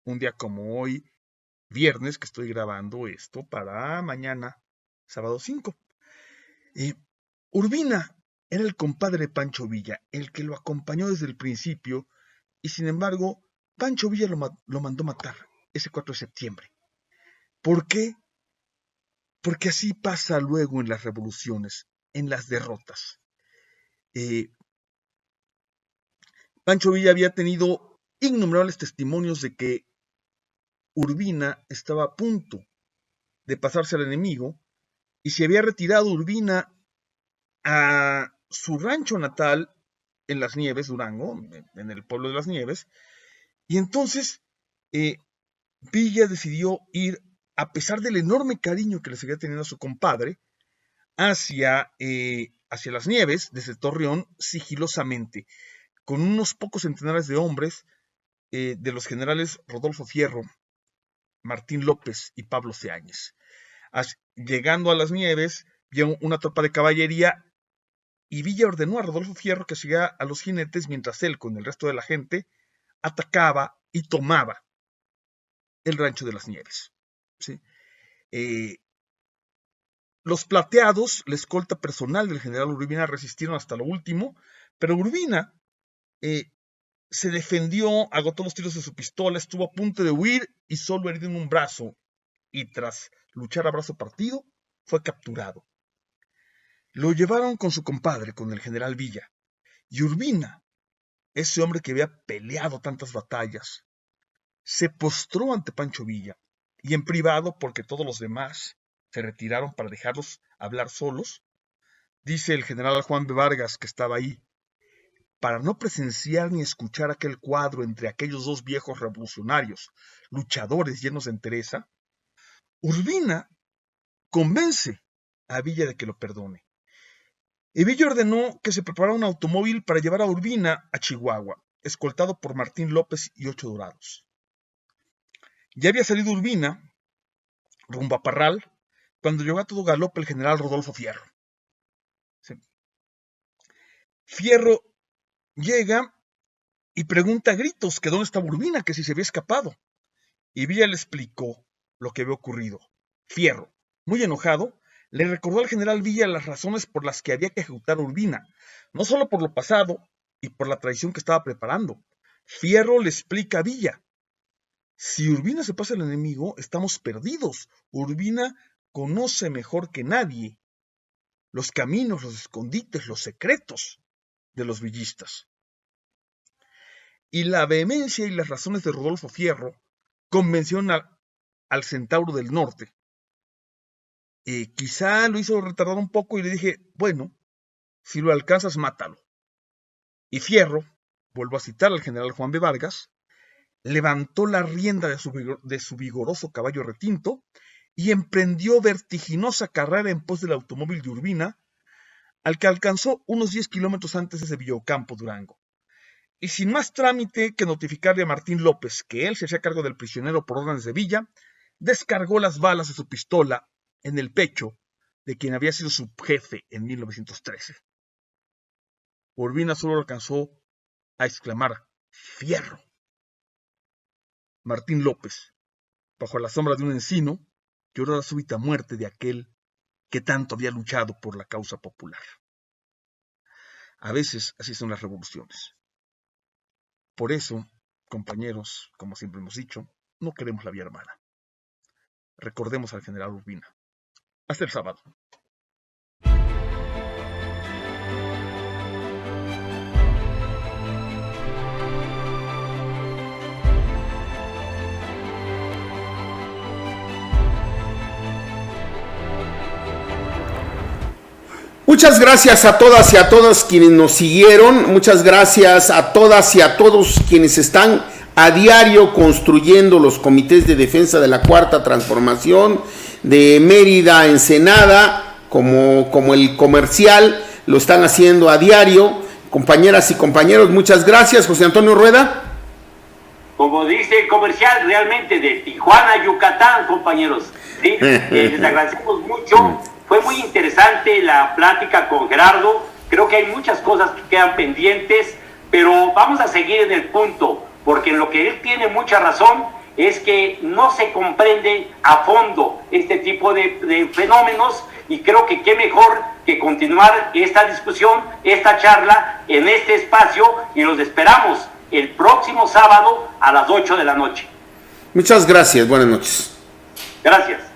Speaker 4: Un día como hoy, viernes, que estoy grabando esto para mañana, sábado 5. Urbina era el compadre de Pancho Villa, el que lo acompañó desde el principio, y sin embargo, Pancho Villa lo mandó matar ese 4 de septiembre. ¿Por qué? Porque así pasa luego en las revoluciones, en las derrotas. Pancho Villa había tenido innumerables testimonios de que Urbina estaba a punto de pasarse al enemigo y se había retirado Urbina a su rancho natal en Las Nieves, Durango, en el pueblo de Las Nieves, y entonces Villa decidió ir, a pesar del enorme cariño que le seguía teniendo a su compadre, hacia Las Nieves, desde Torreón, sigilosamente, con unos pocos centenares de hombres de los generales Rodolfo Fierro, Martín López y Pablo Seáñez. Llegando a Las Nieves, vio una tropa de caballería y Villa ordenó a Rodolfo Fierro que siguiera a los jinetes mientras él, con el resto de la gente, atacaba y tomaba el rancho de Las Nieves. ¿Sí? Los plateados, la escolta personal del general Urbina, resistieron hasta lo último, pero Urbina se defendió, agotó los tiros de su pistola, estuvo a punto de huir y solo herido en un brazo, y tras luchar a brazo partido, fue capturado. Lo llevaron con su compadre, con el general Villa, y Urbina, ese hombre que había peleado tantas batallas, se postró ante Pancho Villa, y en privado, porque todos los demás se retiraron para dejarlos hablar solos, dice el general Juan B. Vargas, que estaba ahí, para no presenciar ni escuchar aquel cuadro entre aquellos dos viejos revolucionarios, luchadores llenos de entereza, Urbina convence a Villa de que lo perdone. Y Villa ordenó que se preparara un automóvil para llevar a Urbina a Chihuahua, escoltado por Martín López y 8 dorados. Ya había salido Urbina rumbo a Parral cuando llegó a todo galope el general Rodolfo Fierro. Sí. Fierro llega y pregunta a gritos que dónde estaba Urbina, que si se había escapado. Y Villa le explicó lo que había ocurrido. Fierro, muy enojado, le recordó al general Villa las razones por las que había que ejecutar a Urbina, no solo por lo pasado y por la traición que estaba preparando. Fierro le explica a Villa: si Urbina se pasa al enemigo, estamos perdidos. Urbina conoce mejor que nadie los caminos, los escondites, los secretos de los villistas. Y la vehemencia y las razones de Rodolfo Fierro convencieron al Centauro del Norte. Quizá lo hizo retardar un poco y le dije: bueno, si lo alcanzas, mátalo. Y Fierro, vuelvo a citar al general Juan B. Vargas, levantó la rienda de su vigoroso caballo retinto y emprendió vertiginosa carrera en pos del automóvil de Urbina, al que alcanzó unos 10 kilómetros antes de Villocampo, Durango. Y sin más trámite que notificarle a Martín López que él se hacía cargo del prisionero por órdenes de Villa, descargó las balas de su pistola en el pecho de quien había sido su jefe en 1913. Urbina solo alcanzó a exclamar: ¡Fierro! Martín López, bajo la sombra de un encino, lloró la súbita muerte de aquel que tanto había luchado por la causa popular. A veces así son las revoluciones. Por eso, compañeros, como siempre hemos dicho, no queremos la vía armada. Recordemos al general Urbina. Hasta el sábado.
Speaker 1: Muchas gracias a todas y a todos quienes nos siguieron. Muchas gracias a todas y a todos quienes están a diario construyendo los comités de defensa de la Cuarta Transformación de Mérida, Ensenada, como el comercial, lo están haciendo a diario. Compañeras y compañeros, muchas gracias. José Antonio Rueda.
Speaker 3: Como dice el comercial, realmente de Tijuana a Yucatán, compañeros. ¿Sí? Les agradecemos mucho. Fue muy interesante la plática con Gerardo. Creo que hay muchas cosas que quedan pendientes, pero vamos a seguir en el punto, porque en lo que él tiene mucha razón es que no se comprende a fondo este tipo de fenómenos, y creo que qué mejor que continuar esta discusión, esta charla en este espacio, y los esperamos el próximo sábado a las 8 de la noche.
Speaker 1: Muchas gracias, buenas noches.
Speaker 3: Gracias.